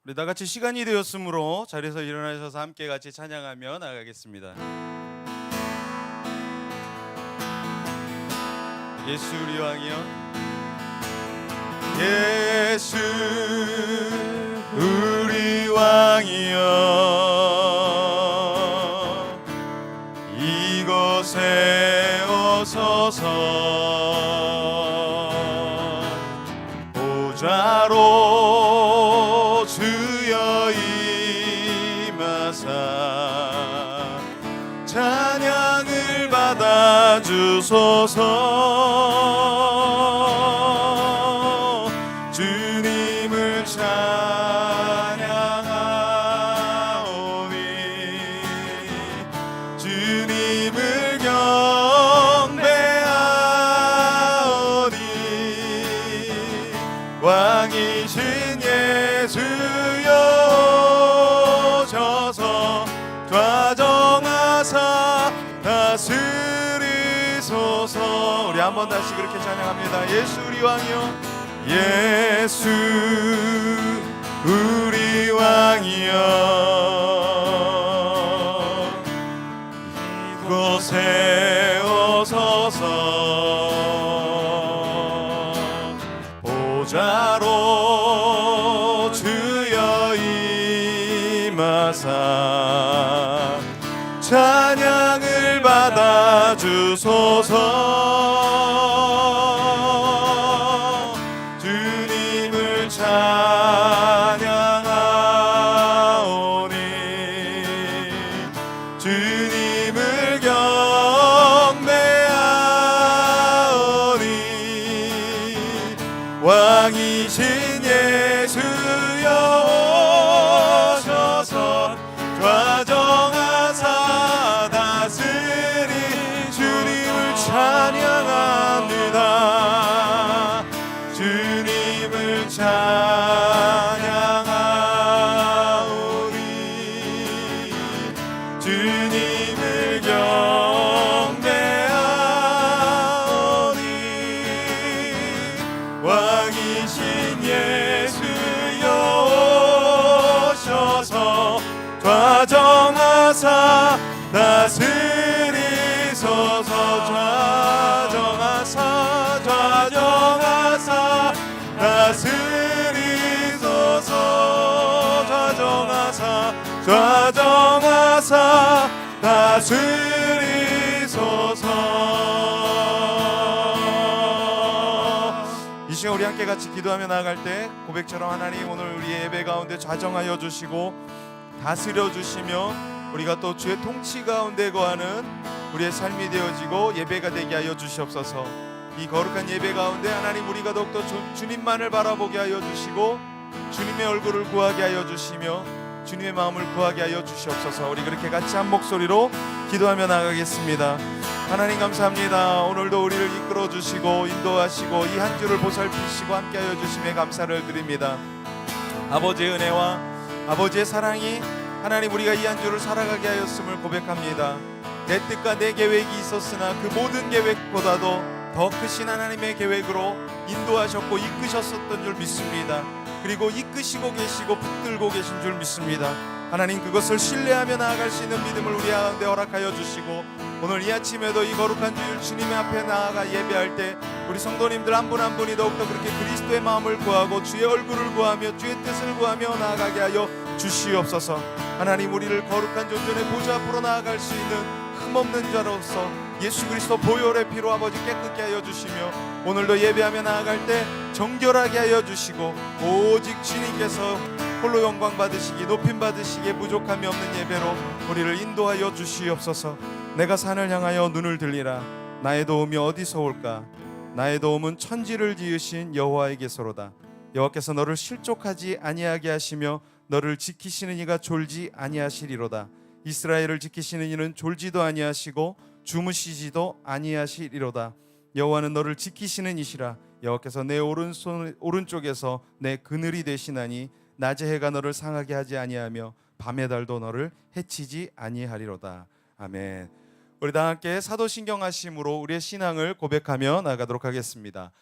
우리 다 같이 시간이 되었으므로 자리에서 일어나셔서 함께 같이 찬양하며 나가겠습니다. 예수 우리 왕이여, 예수 우리 왕이여, 이곳에 오소서. 보좌로 주여 임하사 찬양을 받아 주소서. 주님을 찬양하오니 주님을 경배하오니 왕이신 예수여 오셔서 좌정하사 다스리소서. 우리 한번 다시 그렇게 찬양합니다. 예수 우리 왕이여, 예수 우리 왕이여, 이곳에 오소서. 보좌로 주여 임하사 찬양을 받아 주소서. 주님을 찬양하오니 주님을 경배하오니 왕이신 예수여 오셔서 좌정하사 다스리 주님을 찬양합니다. 주님을 찬양하오니 주님을 경배하오니 왕이신 예수여 오셔서 좌정하사 다스리소서. 좌정하사 좌정하사 다스리소서. 좌정하사 좌정하사 다스리소서. 이 시간 우리 함께 같이 기도하며 나아갈 때 고백처럼 하나님 오늘 우리의 예배 가운데 좌정하여 주시고 다스려 주시며 우리가 또 주의 통치 가운데 거하는 우리의 삶이 되어지고 예배가 되게 하여 주시옵소서. 이 거룩한 예배 가운데 하나님 우리가 더욱더 주님만을 바라보게 하여 주시고 주님의 얼굴을 구하게 하여 주시며 주님의 마음을 구하게 하여 주시옵소서. 우리 그렇게 같이 한 목소리로 기도하며 나가겠습니다. 하나님 감사합니다. 오늘도 우리를 이끌어 주시고 인도하시고 이 한 주를 보살피시고 함께 하여 주심에 감사를 드립니다. 아버지의 은혜와 아버지의 사랑이 하나님 우리가 이 한 주를 살아가게 하였음을 고백합니다. 내 뜻과 내 계획이 있었으나 그 모든 계획보다도 더 크신 하나님의 계획으로 인도하셨고 이끄셨었던 줄 믿습니다. 그리고 이끄시고 계시고 붙들고 계신 줄 믿습니다. 하나님 그것을 신뢰하며 나아갈 수 있는 믿음을 우리 가운데 허락하여 주시고 오늘 이 아침에도 이 거룩한 주일 주님의 앞에 나아가 예배할 때 우리 성도님들 한 분 한 분이 더욱더 그렇게 그리스도의 마음을 구하고 주의 얼굴을 구하며 주의 뜻을 구하며 나아가게 하여 주시옵소서. 하나님 우리를 거룩한 존전의 보좌 앞으로 나아갈 수 있는 흠없는 자로서 예수 그리스도 보혈의 피로 아버지 깨끗게 하여 주시며 오늘도 예배하며 나아갈 때 정결하게 하여 주시고 오직 주님께서 홀로 영광 받으시기 높임 받으시기에 부족함이 없는 예배로 우리를 인도하여 주시옵소서. 내가 산을 향하여 눈을 들리라. 나의 도움이 어디서 올까? 나의 도움은 천지를 지으신 여호와에게서로다. 여호와께서 너를 실족하지 아니하게 하시며 너를 지키시는 이가 졸지 아니하시리로다. 이스라엘을 지키시는 이는 졸지도 아니하시고 주무시지도 아니하시리로다. 여호와는 너를 지키시는 이시라. 여호와께서 내 오른쪽에서 내 그늘이 되시나니 낮의 해가 너를 상하게 하지 아니하며 밤의 달도 너를 해치지 아니하리로다. 아멘. 우리 다 함께 사도신경하심으로 우리의 신앙을 고백하며 나가도록 하겠습니다.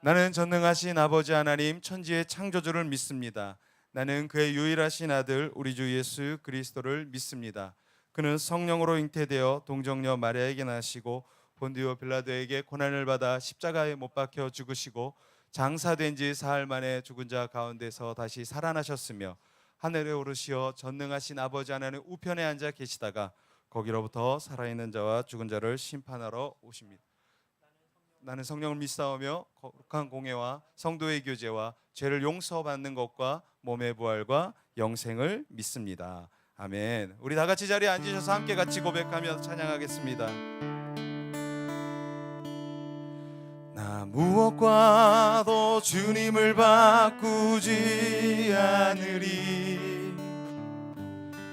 나는 전능하신 아버지 하나님 천지의 창조주를 믿습니다. 나는 그의 유일하신 아들 우리 주 예수 그리스도를 믿습니다. 그는 성령으로 잉태되어 동정녀 마리아에게 나시고 본디오 빌라도에게 고난을 받아 십자가에 못 박혀 죽으시고 장사된 지 사흘 만에 죽은 자 가운데서 다시 살아나셨으며 하늘에 오르시어 전능하신 아버지 하나님 우편에 앉아 계시다가 거기로부터 살아있는 자와 죽은 자를 심판하러 오십니다. 나는 성령을 믿사오며 거룩한 공예와 성도의 교제와 죄를 용서받는 것과 몸의 부활과 영생을 믿습니다. 아멘. 우리 다 같이 자리에 앉으셔서 함께 같이 고백하며 찬양하겠습니다. 나 무엇과도 주님을 바꾸지 않으리.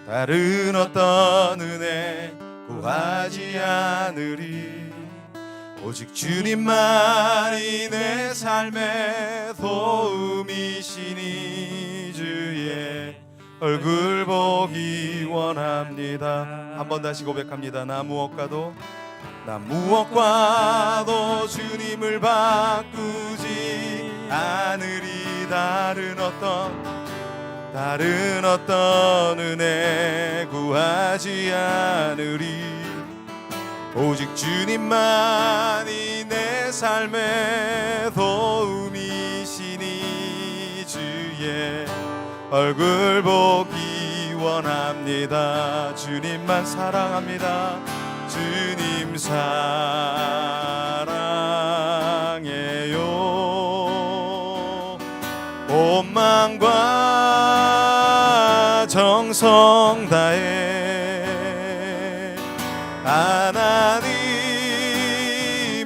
다른 어떤 은혜 구하지 않으리. 오직 주님만이 내 삶의 도움이시니 주의 얼굴 보기 원합니다. 한 번 다시 고백합니다. 나 무엇과도 주님을 바꾸지 않으리. 다른 어떤 은혜 구하지 않으리. 오직 주님만이 내 삶의 도움이시니 주의 얼굴 보기 원합니다. 주님만 사랑합니다. 주님 사랑해요. 온 마음과 정성 다해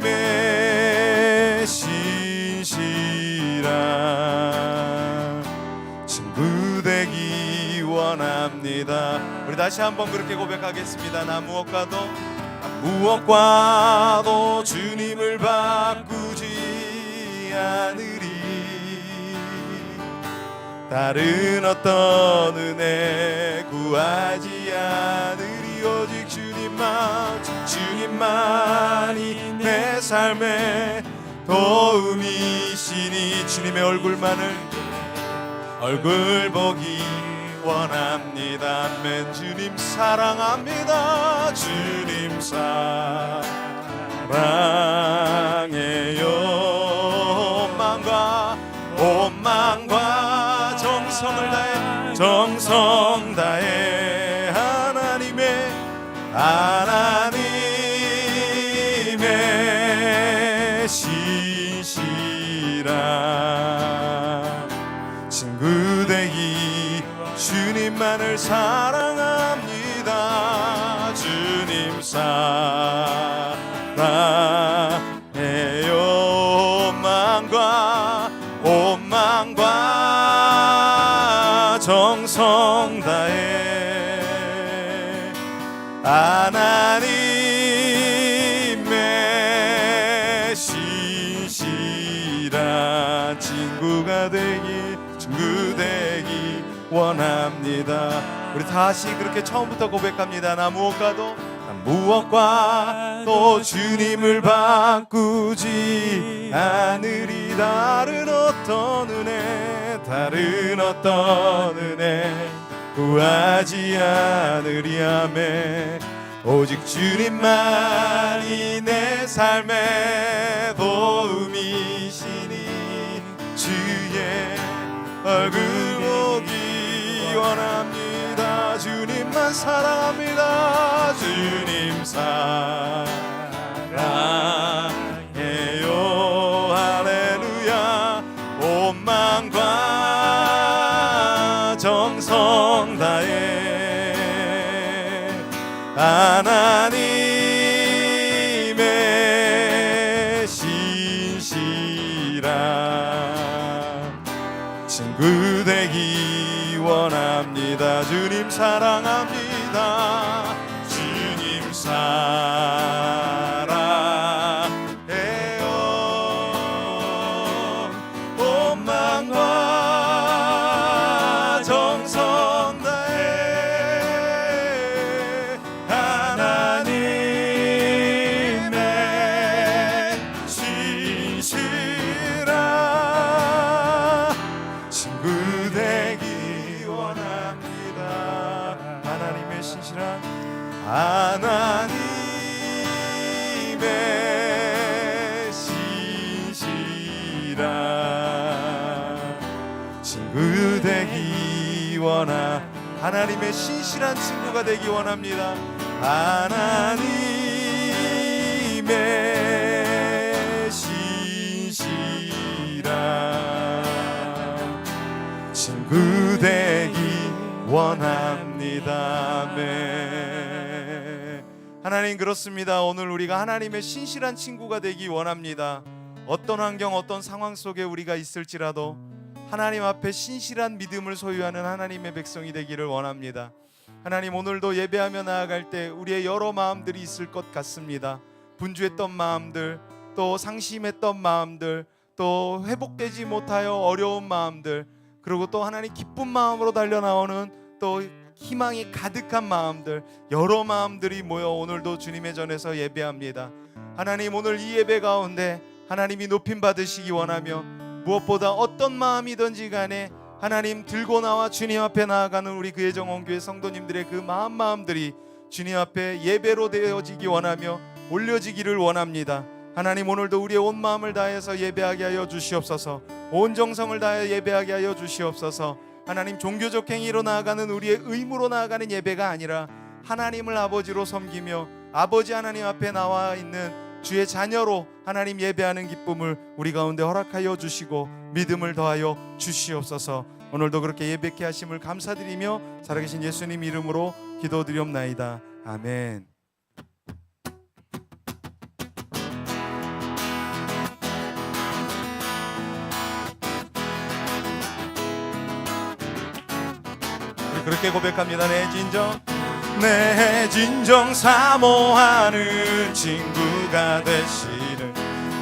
하나님의 신실한 친구 되기 원합니다. 우리 다시 한번 그렇게 고백하겠습니다. 나 무엇과도 주님을 바꾸지 않으리. 다른 어떤 은혜 구하지 않으리. 오직 주님만이 내 삶의 도움이시니 주님의 얼굴 보기 원합니다. 아멘. 주님 사랑합니다. 주님 사랑해요. 온 마음과 정성 다해 하나님의 신실한 친구 되기 주님만을 사랑합니다. 주님 사랑해요. 온 마음과 정성 다해 하나님의 신실한 친구 되기 원합니다. 우리 다시 그렇게 처음부터 고백합니다. 나 무엇과도 주님을 바꾸지 않으리. 다른 어떤 은혜 구하지 않으리. 아멘. 오직 주님만이 내 삶의 도움이시니 주의 얼굴 보기 원합니다. 주님만 사랑합니다. 주님 사랑해요. 할렐루야. 온 마음과 정성 다해 하나님의 신실한 친구 되기 원합니다. 주님 사랑합니다. 주님 사랑해요. 온 마음과 정성 다해 하나님의 신실한 친구 되기 신실한 하나님의 신실한 친구 되기 원하. 하나님의 신실한 친구가 되기 원합니다. 하나님의 신실한 친구 되기 원합니다. 아멘. 하나님, 그렇습니다. 오늘 우리가 하나님의 신실한 친구가 되기 원합니다. 어떤 환경, 어떤 상황 속에 우리가 있을지라도 하나님 앞에 신실한 믿음을 소유하는 하나님의 백성이 되기를 원합니다. 하나님, 오늘도 예배하며 나아갈 때 우리의 여러 마음들이 있을 것 같습니다. 분주했던 마음들, 또 상심했던 마음들, 또 회복되지 못하여 어려운 마음들, 그리고 또 하나님 기쁜 마음으로 달려나오는 또 희망이 가득한 마음들, 여러 마음들이 모여 오늘도 주님의 전에서 예배합니다. 하나님, 오늘 이 예배 가운데 하나님이 높임 받으시기 원하며 무엇보다 어떤 마음이든지 간에 하나님 들고 나와 주님 앞에 나아가는 우리 그의 정원교회 성도님들의 그 마음들이 주님 앞에 예배로 되어지기 원하며 올려지기를 원합니다. 하나님, 오늘도 우리의 온 마음을 다해서 예배하게 하여 주시옵소서. 온 정성을 다하여 예배하게 하여 주시옵소서. 하나님, 종교적 행위로 나아가는 우리의 의무로 나아가는 예배가 아니라 하나님을 아버지로 섬기며 아버지 하나님 앞에 나와 있는 주의 자녀로 하나님 예배하는 기쁨을 우리 가운데 허락하여 주시고 믿음을 더하여 주시옵소서. 오늘도 그렇게 예배케 하심을 감사드리며 살아계신 예수님 이름으로 기도드리옵나이다. 아멘. 우리 그렇게 고백합니다. 내 진정 사모하는 친구가 되시는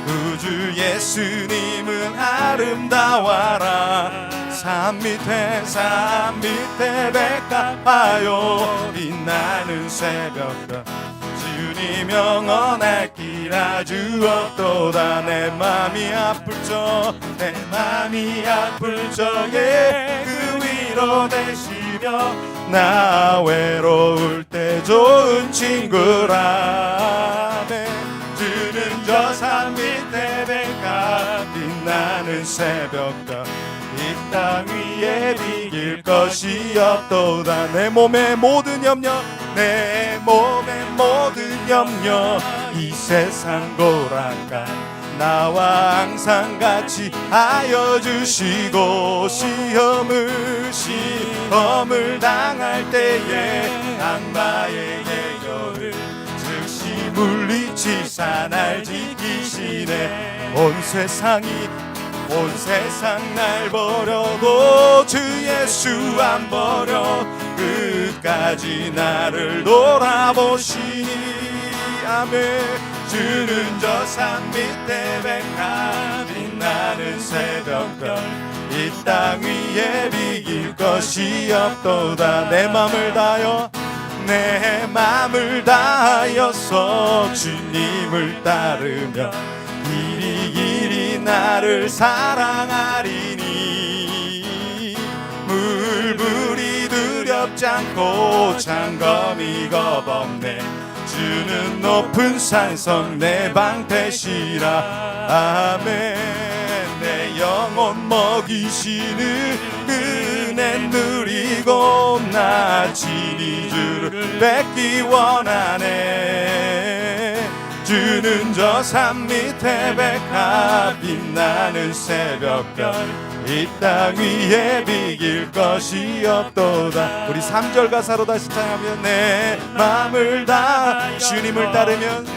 구주 예수님은 아름다워라. 산 밑에 백합하여 빛나는 새벽과 주님 영원할 길 아주 없도다. 내 맘이 아플 적에 그 위로 되시며 나 외로울 때 좋은 친구라네. 주는 저 산 밑에 백합 빛나는 새벽과 이 땅 위에 비길 것이 없도다. 내 몸의 모든 염려 이 세상 고락가 나와 항상 같이 하여 주시고 시험을 당할 때에 악마의 예교를 즉시 물리치사 날 지키시네. 온 세상 날 버려도 주 예수 안 버려 끝까지 나를 돌아보시니. 아멘. 주는 저 산 밑에 백합 빛나는 새벽별 이 땅 위에 비길 것이 없도다. 내 맘을 다하여서 주님을 따르며 길이 나를 사랑하리니. 물불이 두렵지 않고 장검이 겁없네. 주는 높은 산성 내 방패시라. 아멘. 내 영혼 먹이시는 은혜 누리고 나 친히 주를 뵙기 원하네. 주는 저 산 밑에 백합 빛나는 새벽별 이 땅 위에 비길 것이 없도다. 우리 3절 가사로 다시 찬양하면 내 마음을 다 주님을 따르면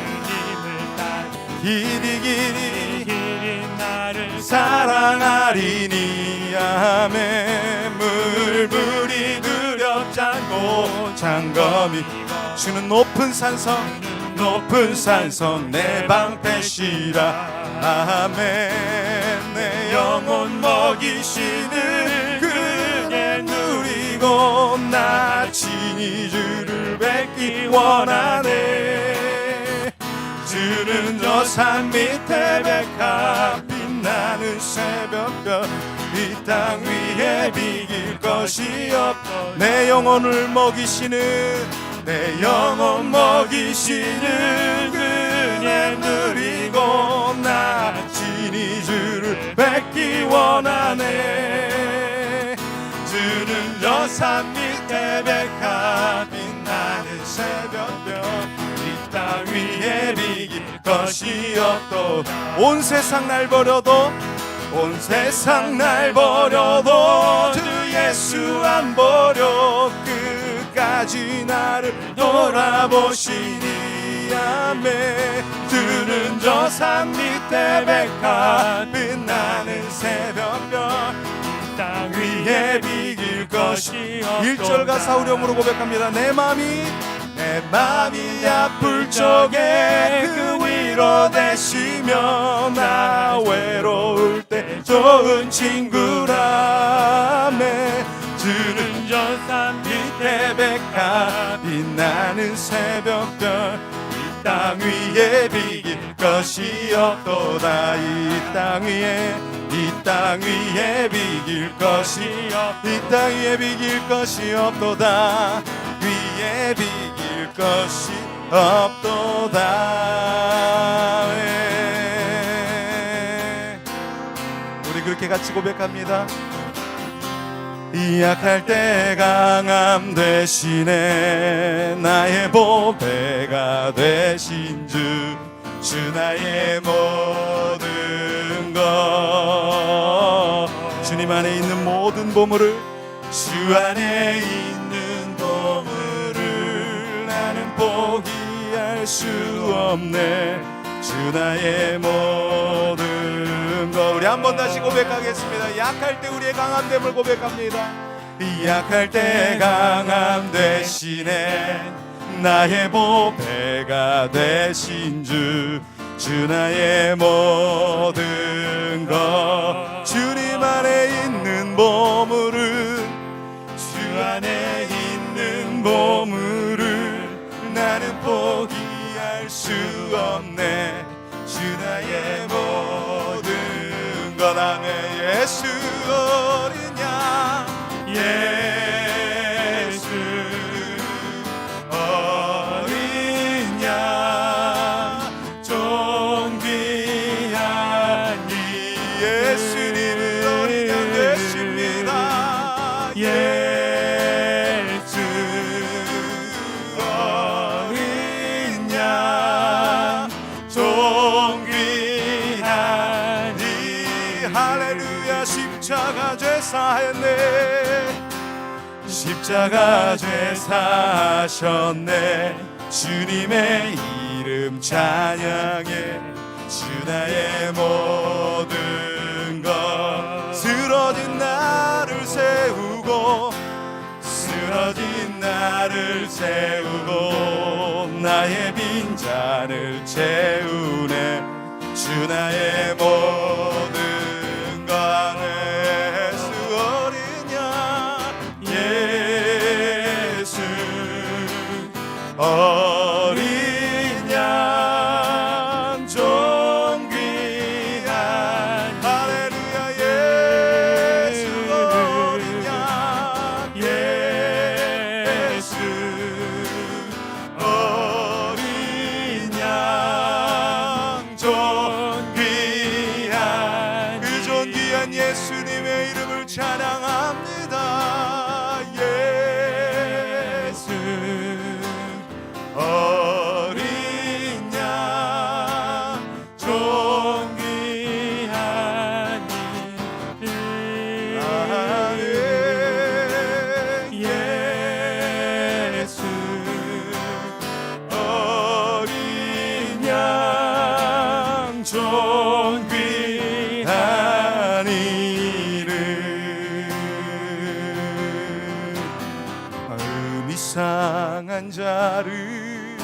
길이 나를 사랑하리니. 아멘. 물불이 두렵지 않고 장검이 주는 높은 산성 내 방패시라. 아멘. 내 영혼 먹이시는 그네 누리고 나 친히 주를 뵙기 원하네. 주는 저 산 밑에 백합 빛나는 새벽별 이 땅 위에 비길 것이 없도 내 영혼을 먹이시는 내 영혼 먹이시는 그네 누리고 나 친히 주를 뵙기 원하네. 주는 저 산 밑에 백합 빛나는 새벽별 이 땅 위에 비길 것이 없도 온 세상 날 버려도 온 세상 날 버려도 주 예수 안 버려 끝까지 나를 돌아보시니 아멘. 주는 저 산 밑에 백합 빛나는 새벽별 땅 위에 비길 것이 없도다. 1절 가사 후렴으로 고백합니다. 내 맘이 아플 적에 그 위로 되시며 나 외로울 때 좋은 친구라매. 주는 저 산 밑에 백합 빛나는 새벽별 이 땅 위에 비길 것이 없도다. 이 땅 위에 비길 것이 이 땅 위에 비길 것이 없도다. 위에 비길 것이 없도다. 우리 그렇게 같이 고백합니다. 약할 때 강함 대신에 나의 보배가 되신 주 나의 모든 것. 주님 안에 있는 모든 보물을 주 안에 있는 보물을 나는 포기할 수 없네. 주 나의 모든 것. 우리 한 번 다시 고백하겠습니다. 약할 때 우리의 강함됨을 고백합니다. 약할 때 강함 대신에 나의 보배가 되신 주 나의 모든 것. 주님 안에 있는 보물은 주 안에 있는 보물을 나는 포기할 수 없네. 주 나의 모든 것. 아멘. 예수 어린 양 예수 어린 양 존귀한 이 예수님은 어린 양 되십니다. 예수 어린 양 존귀한 이 할렐루야. 십자가 죄사했네. 십자가 죄사하셨네. 주님의 이름 찬양해. 주 나의 모든 것. 쓰러진 나를 세우고 쓰러진 나를 세우고 나의 빈잔을 채우네. 주 나의 모든 것. 예수 어린 양 예수 어린 양 존귀한 할렐루야. 예수 어린 양 예수 어린 양 존귀한 그 존귀한 예수님의 이름을 찬양합니다. 예수 어린 양 존귀한 이름. 예수 어린 양 존귀한 이름. 이상한 자를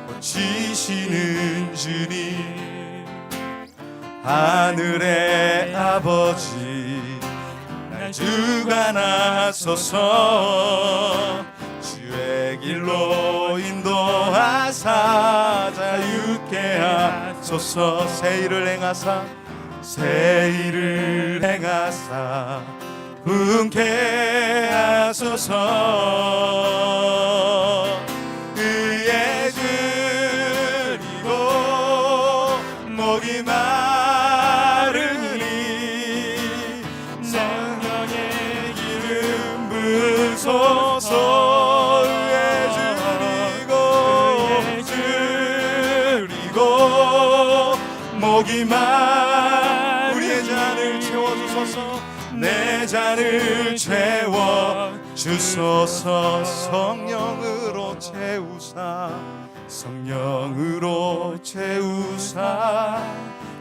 고치시는 주님 하늘의 아버지 날 주관하소서. 주의 길로 인도하사 자유케 하소서. 새 일을 행하사 새 일을 행하사 분케 하소서. 의에 줄이고 목이 마르니 성령의 기름 부소서. 의에 줄이고 목이 마르니 우리의 잔을 채워주소서. 내 잔을 채워주소서. 성령으로 채우사 성령으로 채우사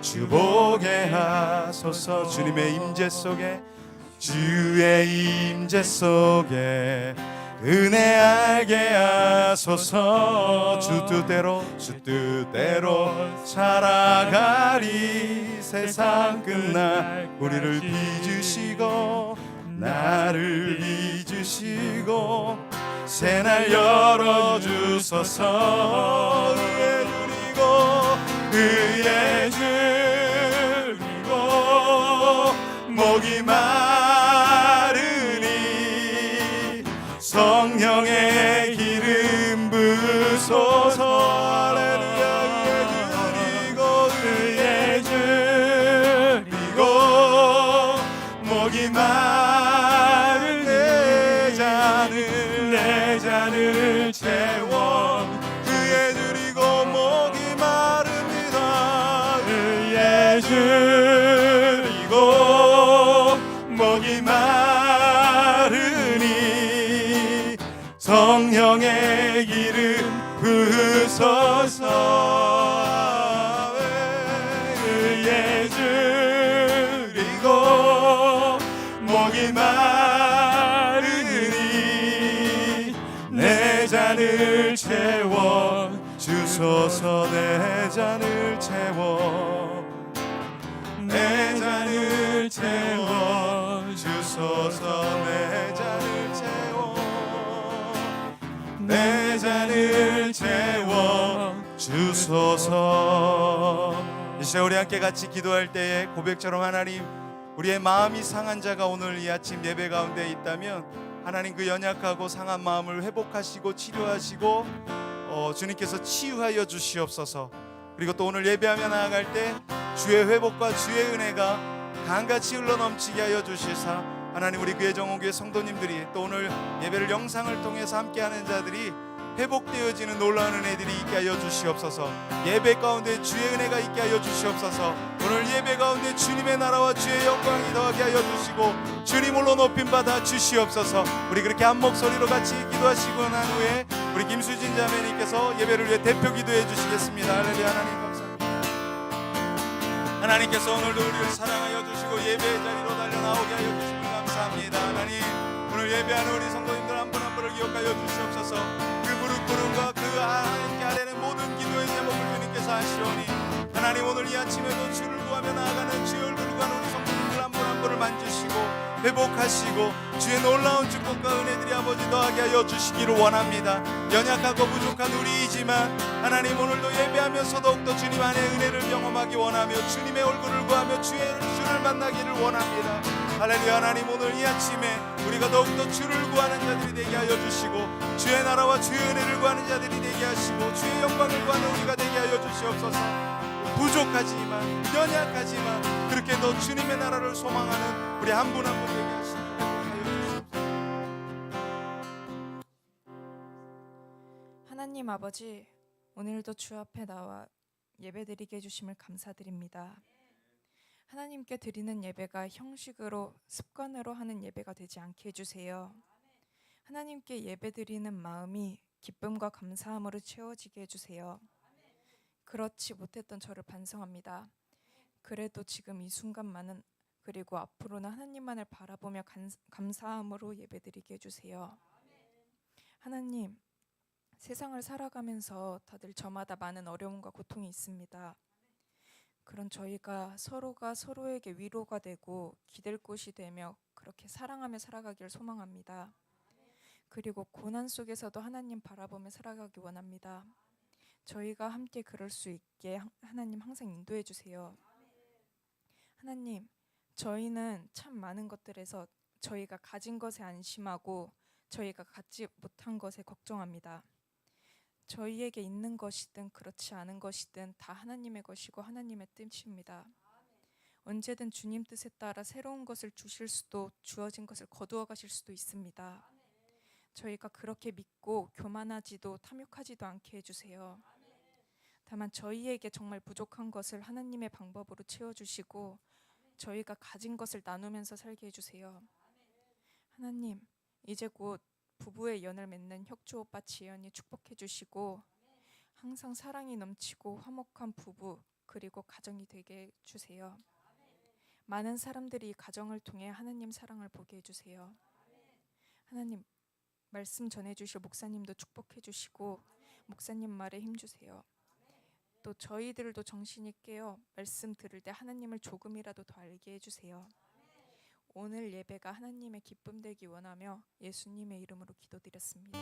주보게 하소서. 주님의 임재 속에 주의 임재 속에 은혜 알게 하소서. 주 뜻대로 살아가리. 세상 끝날 우리를 빚으시고 나를 빚으시고 새날 열어주소서. 의에 줄이고 목이 마르니 성령의 기름 부소서. 의에 줄이고 목이 마르니 내 잔을 채워. 의에 줄이고 목이 마릅니다. 의에 줄이고 목이 마르니 성령의 기름 부으소서. 의에 줄이고 목이 마르니 내 잔을 채워 주소서. 내 잔을 채워 내 잔을 채워 주소서. 내 잔을 채워 내 잔을 채워 주소서. 이 시간 우리 함께 같이 기도할 때에 고백처럼 하나님, 우리의 마음이 상한 자가 오늘 이 아침 예배 가운데 있다면 하나님 그 연약하고 상한 마음을 회복하시고 치료하시고 주님께서 치유하여 주시옵소서. 그리고 또 오늘 예배하며 나아갈 때 주의 회복과 주의 은혜가 강같이 흘러넘치게 하여 주시사 하나님, 우리 교회 정원교회 성도님들이 또 오늘 예배를 영상을 통해서 함께하는 자들이 회복되어지는 놀라운 은혜들이 있게 하여 주시옵소서. 예배 가운데 주의 은혜가 있게 하여 주시옵소서. 오늘 예배 가운데 주님의 나라와 주의 영광이 더하게 하여 주시고 주님으로 높임받아 주시옵소서. 우리 그렇게 한 목소리로 같이 기도하시고 난 후에 우리 김수진 자매님께서 예배를 위해 대표 기도해 주시겠습니다. 할렐루야. 하나님 감사합니다. 하나님께서 오늘도 우리를 사랑하여 주시고 예배의 자리로 달려나오게 하여 주심을 감사합니다. 하나님, 오늘 예배하는 우리 성도님들 한 분 한 분을 기억하여 주시옵소서. 그 무릎 꿇음과 그 하나님께 아뢰는 모든 기도의 제목을 주님께서 아시오니 하나님, 오늘 이 아침에도 주를 구하며 나아가는 주의 얼굴을 구하는 우리 성도님들 한 분 한 분을 만지시고 회복하시고 주의 놀라운 축복과 은혜들이 아버지 더하게 하여 주시기를 원합니다. 연약하고 부족한 우리이지만 하나님, 오늘도 예배하면서 더욱더 주님 안에 은혜를 경험하기 원하며 주님의 얼굴을 구하며 주를 만나기를 원합니다. 할렐루야. 하나님, 오늘 이 아침에 우리가 더욱더 주를 구하는 자들이 되게 하여 주시고 주의 나라와 주의 은혜를 구하는 자들이 되게 하시고 주의 영광을 구하는 우리가 되게 하여 주시옵소서. 부족하지만 연약하지만 그렇게 너 주님의 나라를 소망하는 우리 한 분 한 분 되게 하시고 회복하여 주시옵소서. 하나님 아버지, 오늘도 주 앞에 나와 예배드리게 해주심을 감사드립니다. 하나님께 드리는 예배가 형식으로 습관으로 하는 예배가 되지 않게 해주세요. 하나님께 예배드리는 마음이 기쁨과 감사함으로 채워지게 해주세요. 그렇지 못했던 저를 반성합니다. 그래도 지금 이 순간만은, 그리고 앞으로는 하나님만을 바라보며 감사함으로 예배드리게 해주세요. 하나님, 세상을 살아가면서 다들 저마다 많은 어려움과 고통이 있습니다. 그런 저희가 서로가 서로에게 위로가 되고 기댈 곳이 되며 그렇게 사랑하며 살아가길 소망합니다. 그리고 고난 속에서도 하나님 바라보며 살아가기 원합니다. 저희가 함께 그럴 수 있게 하나님 항상 인도해 주세요. 하나님, 저희는 참 많은 것들에서 저희가 가진 것에 안심하고 저희가 갖지 못한 것에 걱정합니다. 저희에게 있는 것이든 그렇지 않은 것이든 다 하나님의 것이고 하나님의 뜻입니다. 언제든 주님 뜻에 따라 새로운 것을 주실 수도 주어진 것을 거두어 가실 수도 있습니다. 저희가 그렇게 믿고 교만하지도 탐욕하지도 않게 해주세요. 다만 저희에게 정말 부족한 것을 하나님의 방법으로 채워주시고 저희가 가진 것을 나누면서 살게 해주세요. 하나님, 이제 곧 부부의 연을 맺는 혁주 오빠 지연이 축복해 주시고 항상 사랑이 넘치고 화목한 부부 그리고 가정이 되게 해주세요. 많은 사람들이 이 가정을 통해 하나님 사랑을 보게 해주세요. 하나님, 말씀 전해주실 목사님도 축복해 주시고 목사님 말에 힘주세요. 또 저희들도 정신이 깨어 말씀 들을 때 하나님을 조금이라도 더 알게 해주세요. 오늘 예배가 하나님의 기쁨 되기 원하며 예수님의 이름으로 기도드렸습니다.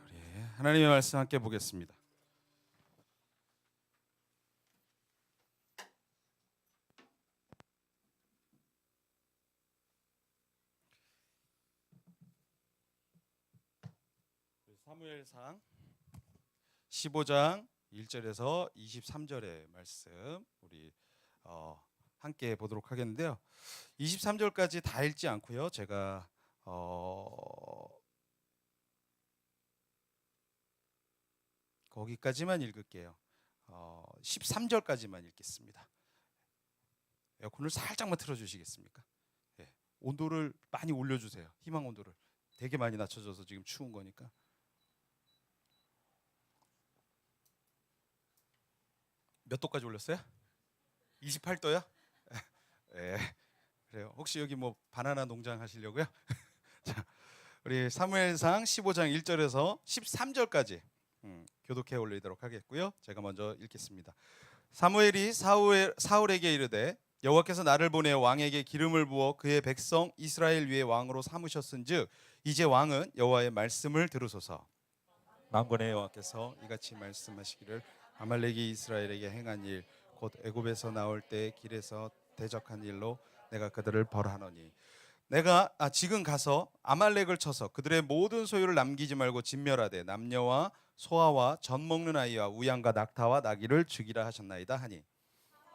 우리 하나님의 말씀 함께 보겠습니다. 사무엘상 15장 1절에서 23절의 말씀 우리 함께 보도록 하겠는데요. 23절까지 다 읽지 않고요. 제가 거기까지만 읽을게요. 13절까지만 읽겠습니다. 에어컨을 살짝만 틀어주시겠습니까? 네. 온도를 많이 올려주세요. 희망 온도를 되게 많이 낮춰줘서 지금 추운 거니까. 몇 도까지 올렸어요? 28도요? 네. 그래요. 혹시 여기 뭐 바나나 농장 하시려고요? 자, 우리 사무엘상 15장 1절에서 13절까지 교독해 올리도록 하겠고요. 제가 먼저 읽겠습니다. 사무엘이 사울에게 이르되 여호와께서 나를 보내 왕에게 기름을 부어 그의 백성 이스라엘 위에 왕으로 삼으셨은즉 이제 왕은 여호와의 말씀을 들으소서. 만군의 여호와께서 이같이 말씀하시기를 아말렉이 이스라엘에게 행한 일 곧 애굽에서 나올 때 길에서 대적한 일로 내가 그들을 벌하노니 내가 지금 가서 아말렉을 쳐서 그들의 모든 소유를 남기지 말고 진멸하되 남녀와 소아와 젖 먹는 아이와 우양과 낙타와 나귀를 죽이라 하셨나이다 하니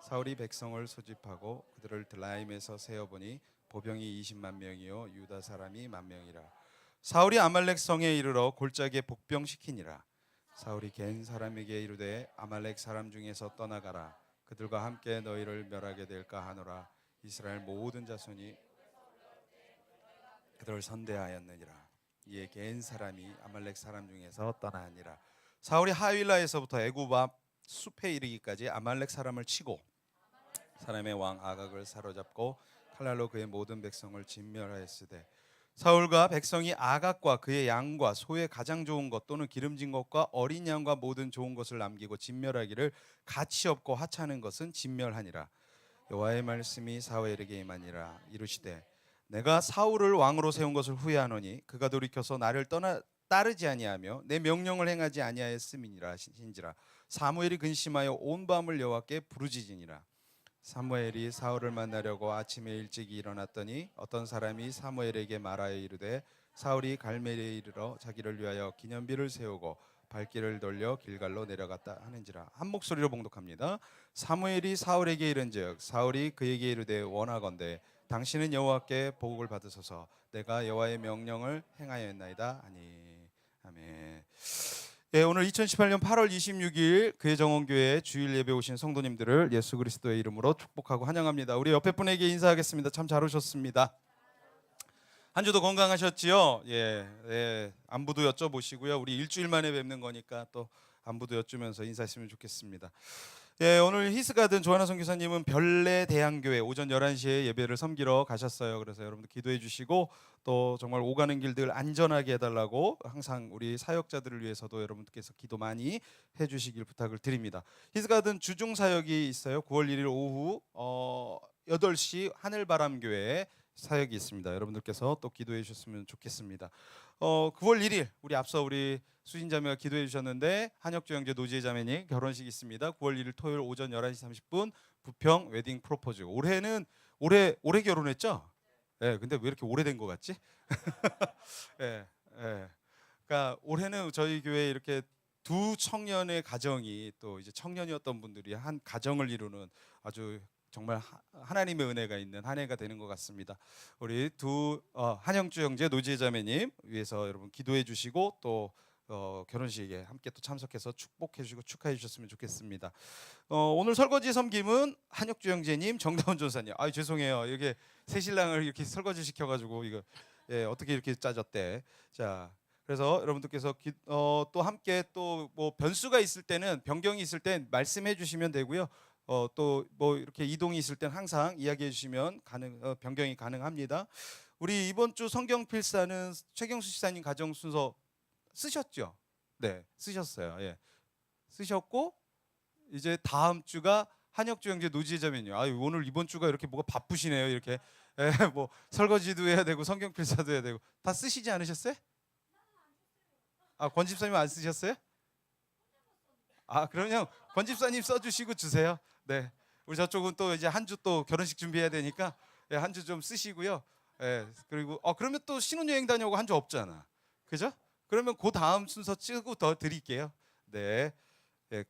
사울이 백성을 소집하고 그들을 드라임에서 세어보니 보병이 20만 명이요 유다 사람이 10,000명이라. 사울이 아말렉 성에 이르러 골짜기에 복병시키니라. 사울이 겐 사람에게 이르되 아말렉 사람 중에서 떠나가라. 그들과 함께 너희를 멸하게 될까 하노라. 이스라엘 모든 자손이 그들을 선대하였느니라. 이에 겐 사람이 아말렉 사람 중에서 떠나니라. 사울이 하윌라에서부터 애굽 앞 숲에 이르기까지 아말렉 사람을 치고 사람의 왕 아각을 사로잡고 칼날로 그의 모든 백성을 진멸하였으되 사울과 백성이 아각과 그의 양과 소의 가장 좋은 것 또는 기름진 것과 어린 양과 모든 좋은 것을 남기고 진멸하기를 가치 없고 하찮은 것은 진멸하니라. 여호와의 말씀이 사울에게 임하니라. 이르시되 내가 사울을 왕으로 세운 것을 후회하노니 그가 돌이켜서 나를 따르지 아니하며 내 명령을 행하지 아니하였음이니라. 신지라. 사무엘이 근심하여 온 밤을 여호와께 부르짖으니라. 사무엘이 사울을 만나려고 아침에 일찍이 일어났더니 어떤 사람이 사무엘에게 말하여 이르되 사울이 갈멜리에 이르러 자기를 위하여 기념비를 세우고 발길을 돌려 길갈로 내려갔다 하는지라. 한 목소리로 봉독합니다. 사무엘이 사울에게 이른즉 사울이 그에게 이르되 원하건대 당신은 여호와께 보복을 받으소서. 내가 여호와의 명령을 행하였나이다 하니. 아멘. 네, 오늘 2018년 8월 26일 그의 정원교회 주일 예배 오신 성도님들을 예수 그리스도의 이름으로 축복하고 환영합니다. 우리 옆에 분에게 인사하겠습니다. 참 잘 오셨습니다. 한 주도 건강하셨지요? 예, 안부도 여쭤보시고요. 우리 일주일 만에 뵙는 거니까 또 안부도 여쭈면서 인사했으면 좋겠습니다. 예, 오늘 히스가든 조하나 선교사님은 별내 대양교회 오전 11시에 예배를 섬기러 가셨어요. 그래서 여러분들 기도해 주시고 또 정말 오가는 길들 안전하게 해달라고 항상 우리 사역자들을 위해서도 여러분들께서 기도 많이 해주시길 부탁을 드립니다. 히스가든 주중 사역이 있어요. 9월 1일 오후 8시 하늘바람교회에 사역이 있습니다. 여러분들께서 또 기도해 주셨으면 좋겠습니다. 9월 1일 우리 수진자매가 기도해 주셨는데 한혁주 형제 노지혜 자매님 결혼식 있습니다. 9월 1일 토요일 오전 11시 30분 부평 웨딩 프로포즈. 올해 결혼했죠? 예. 근데 왜 이렇게 오래된 것 같지? 예. 예. 그러니까 올해는 저희 교회에 이렇게 두 청년의 가정이 또 이제 청년이었던 분들이 한 가정을 이루는 아주 정말 하나님의 은혜가 있는 한 해가 되는 것 같습니다. 우리 한영주 형제 노지혜 자매님 위해서 여러분 기도해 주시고 또 결혼식에 함께 또 참석해서 축복해 주시고 축하해 주셨으면 좋겠습니다. 오늘 설거지 섬김은 한혁주 형제님, 정다운 전사님. 아 죄송해요. 이렇게 새 신랑을 이렇게 설거지 시켜가지고 이거 어떻게 이렇게 짜졌대. 자 그래서 여러분들께서 또 함께 또 뭐 변수가 있을 때는 변경이 있을 땐 말씀해 주시면 되고요. 또 뭐 이렇게 이동이 있을 땐 항상 이야기해 주시면 변경이 가능합니다. 우리 이번 주 성경 필사는 최경수 시사님 가정 순서 쓰셨죠? 네, 쓰셨어요. 예, 쓰셨고 이제 다음 주가 한혁주 형제 노지혜 자매님. 아 오늘 이번 주가 이렇게 뭐가 바쁘시네요. 이렇게 뭐 설거지도 해야 되고 성경 필사도 해야 되고 다 쓰시지 않으셨어요? 아 권 집사님 안 쓰셨어요? 아 그러면 권 집사님 써주시고 주세요. 네, 우리 저쪽은 또 이제 한 주 또 결혼식 준비해야 되니까 한 주 좀 쓰시고요. 그리고 그러면 또 신혼여행 다녀오고 한 주 없잖아. 그죠? 그러면 그 다음 순서 찍고 더 드릴게요. 네,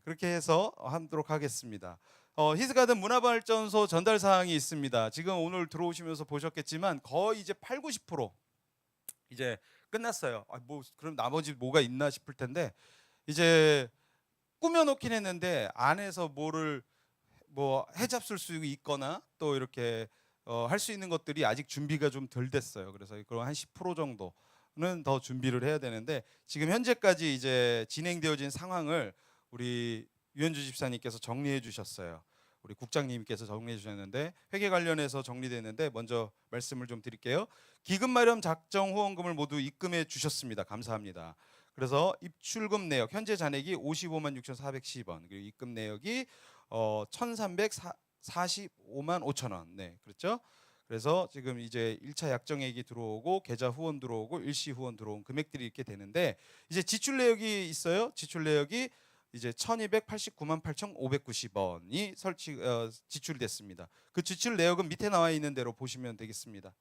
그렇게 해서 하도록 하겠습니다. 히스가든 문화발전소 전달 사항이 있습니다. 지금 오늘 들어오시면서 보셨겠지만 거의 이제 80~90% 이제 끝났어요. 뭐 그럼 나머지 뭐가 있나 싶을 텐데 이제 꾸며놓긴 했는데 안에서 뭐를 뭐 해잡술 수 있거나 또 이렇게 할 수 있는 것들이 아직 준비가 좀 덜 됐어요. 그래서 그런 한 10% 정도는 더 준비를 해야 되는데 지금 현재까지 이제 진행되어진 상황을 우리 유현주 집사님께서 정리해 주셨어요. 우리 국장님께서 정리해 주셨는데 회계 관련해서 정리됐는데 먼저 말씀을 좀 드릴게요. 기금 마련 작정 후원금을 모두 입금해 주셨습니다. 감사합니다. 그래서 입출금 내역 현재 잔액이 55만 6,410원 그리고 입금 내역이 1,345만 5천 원. 네, 그렇죠? 그래서 지금 이제 1차 약정액이 들어오고 계좌 후원 들어오고 일시 후원 들어온 금액들이 이렇게 되는데 이제 지출 내역이 있어요. 지출 내역이 이제 1,289만 8,590원이 지출이 됐습니다. 그 지출 내역은 밑에 나와 있는 대로 보시면 되겠습니다.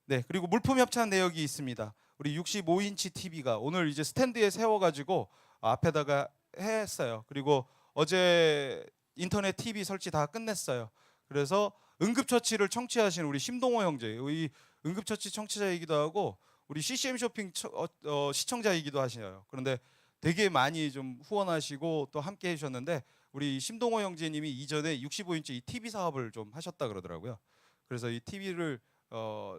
네, 그리고 물품 협찬 내역이 있습니다. 우리 65인치 TV가 오늘 이제 스탠드에 세워가지고 앞에다가 했어요. 그리고 어제 인터넷 TV 설치 다 끝냈어요. 그래서 응급처치를 청취하신 우리 심동호 형제, 이 응급처치 청취자이기도 하고 우리 CCM 쇼핑 시청자이기도 하셔요. 그런데 되게 많이 좀 후원하시고 또 함께 해주셨는데 우리 심동호 형제님이 이전에 65인치 이 TV 사업을 좀 하셨다 그러더라고요. 그래서 이 TV를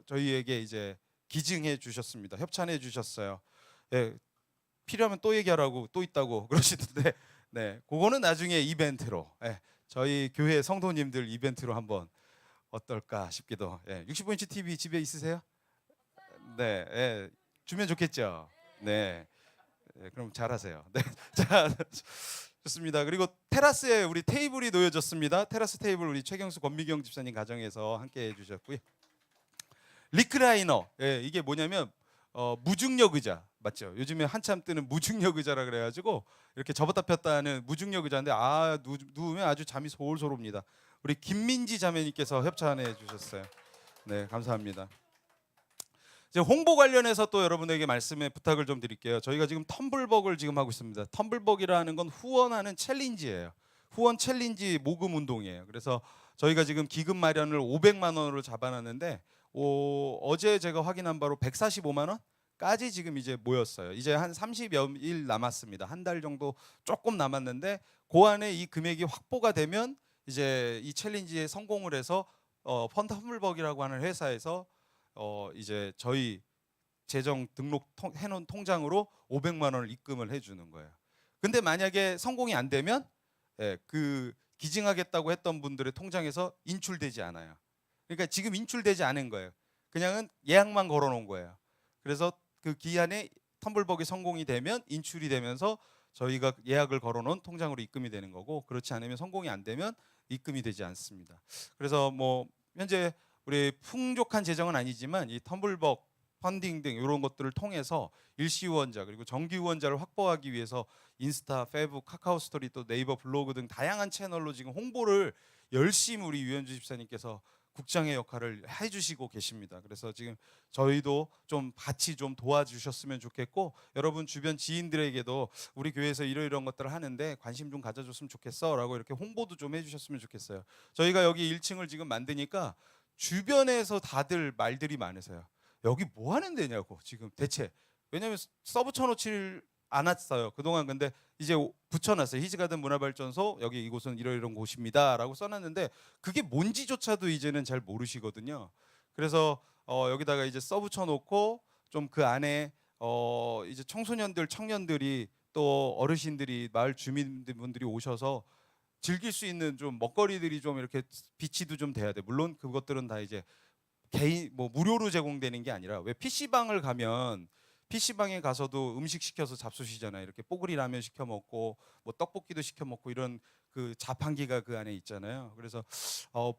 저희에게 이제 기증해 주셨습니다. 협찬해 주셨어요. 필요하면 또 얘기하라고 또 있다고 그러시던데 네, 그거는 나중에 이벤트로 저희 교회 성도님들 이벤트로 한번 어떨까 싶기도. 65인치 TV 집에 있으세요? 네, 주면 좋겠죠. 네, 그럼 잘하세요. 네, 자 좋습니다. 그리고 테라스에 우리 테이블이 놓여졌습니다. 테라스 테이블 우리 최경수 권미경 집사님 가정에서 함께 해주셨고요. 리크라이너, 이게 뭐냐면 무중력 의자 맞죠? 요즘에 한참 뜨는 무중력 의자라 그래가지고 이렇게 접었다 폈다 하는 무중력 의자인데 누우면 아주 잠이 솔솔 옵니다. 우리 김민지 자매님께서 협찬해 주셨어요. 네, 감사합니다. 이제 홍보 관련해서 또 여러분에게 말씀에 부탁을 좀 드릴게요. 저희가 지금 텀블벅을 지금 하고 있습니다. 텀블벅이라는 건 후원하는 챌린지예요. 후원 챌린지 모금 운동이에요. 그래서 저희가 지금 기금 마련을 500만 원으로 잡아놨는데 어제 제가 확인한 바로 145만 원까지 지금 이제 모였어요. 이제 한 30여 일 남았습니다. 한 달 정도 조금 남았는데 그 안에 이 금액이 확보가 되면 이제 이 챌린지에 성공을 해서 펀드 텀블벅이라고 하는 회사에서 이제 저희 재정 등록 해놓은 통장으로 500만 원을 입금을 해주는 거예요. 근데 만약에 성공이 안 되면 그 기증하겠다고 했던 분들의 통장에서 인출되지 않아요. 그러니까 지금 인출되지 않은 거예요. 그냥은 예약만 걸어놓은 거예요. 그래서 그 기한에 텀블벅이 성공이 되면 인출이 되면서 저희가 예약을 걸어놓은 통장으로 입금이 되는 거고, 그렇지 않으면 성공이 안 되면 입금이 되지 않습니다. 그래서 뭐 현재 우리 풍족한 재정은 아니지만 이 텀블벅 펀딩 등 이런 것들을 통해서 일시 후원자 그리고 정기 후원자를 확보하기 위해서 인스타, 페이북, 카카오 스토리 또 네이버 블로그 등 다양한 채널로 지금 홍보를 열심히 우리 유현주 집사님께서 국장의 역할을 해주시고 계십니다. 그래서 지금 저희도 좀 같이 좀 도와주셨으면 좋겠고, 여러분 주변 지인들에게도 우리 교회에서 이런 것들을 하는데 관심 좀 가져줬으면 좋겠어라고 이렇게 홍보도 좀 해주셨으면 좋겠어요. 저희가 여기 1층을 지금 만드니까 주변에서 다들 말들이 많으세요. 여기 뭐 하는 데냐고 지금 대체. 왜냐하면 써붙여놓지 않았어요 그동안. 근데 이제 붙여놨어요. 히즈가든 문화발전소, 여기 이곳은 이런 곳입니다 라고 써놨는데 그게 뭔지조차도 이제는 잘 모르시거든요. 그래서 여기다가 이제 써붙여놓고 좀 그 안에 이제 청소년들, 청년들이 또 어르신들이, 마을 주민분들이 오셔서 즐길 수 있는 좀 먹거리들이 좀 이렇게 비치도 좀 돼야 돼. 물론 그것들은 다 이제 개인 뭐 무료로 제공되는 게 아니라, 왜 PC방을 가면 PC방에 가서도 음식 시켜서 잡수시잖아요. 이렇게 뽀글이 라면 시켜 먹고 뭐 떡볶이도 시켜 먹고 이런 그 자판기가 그 안에 있잖아요. 그래서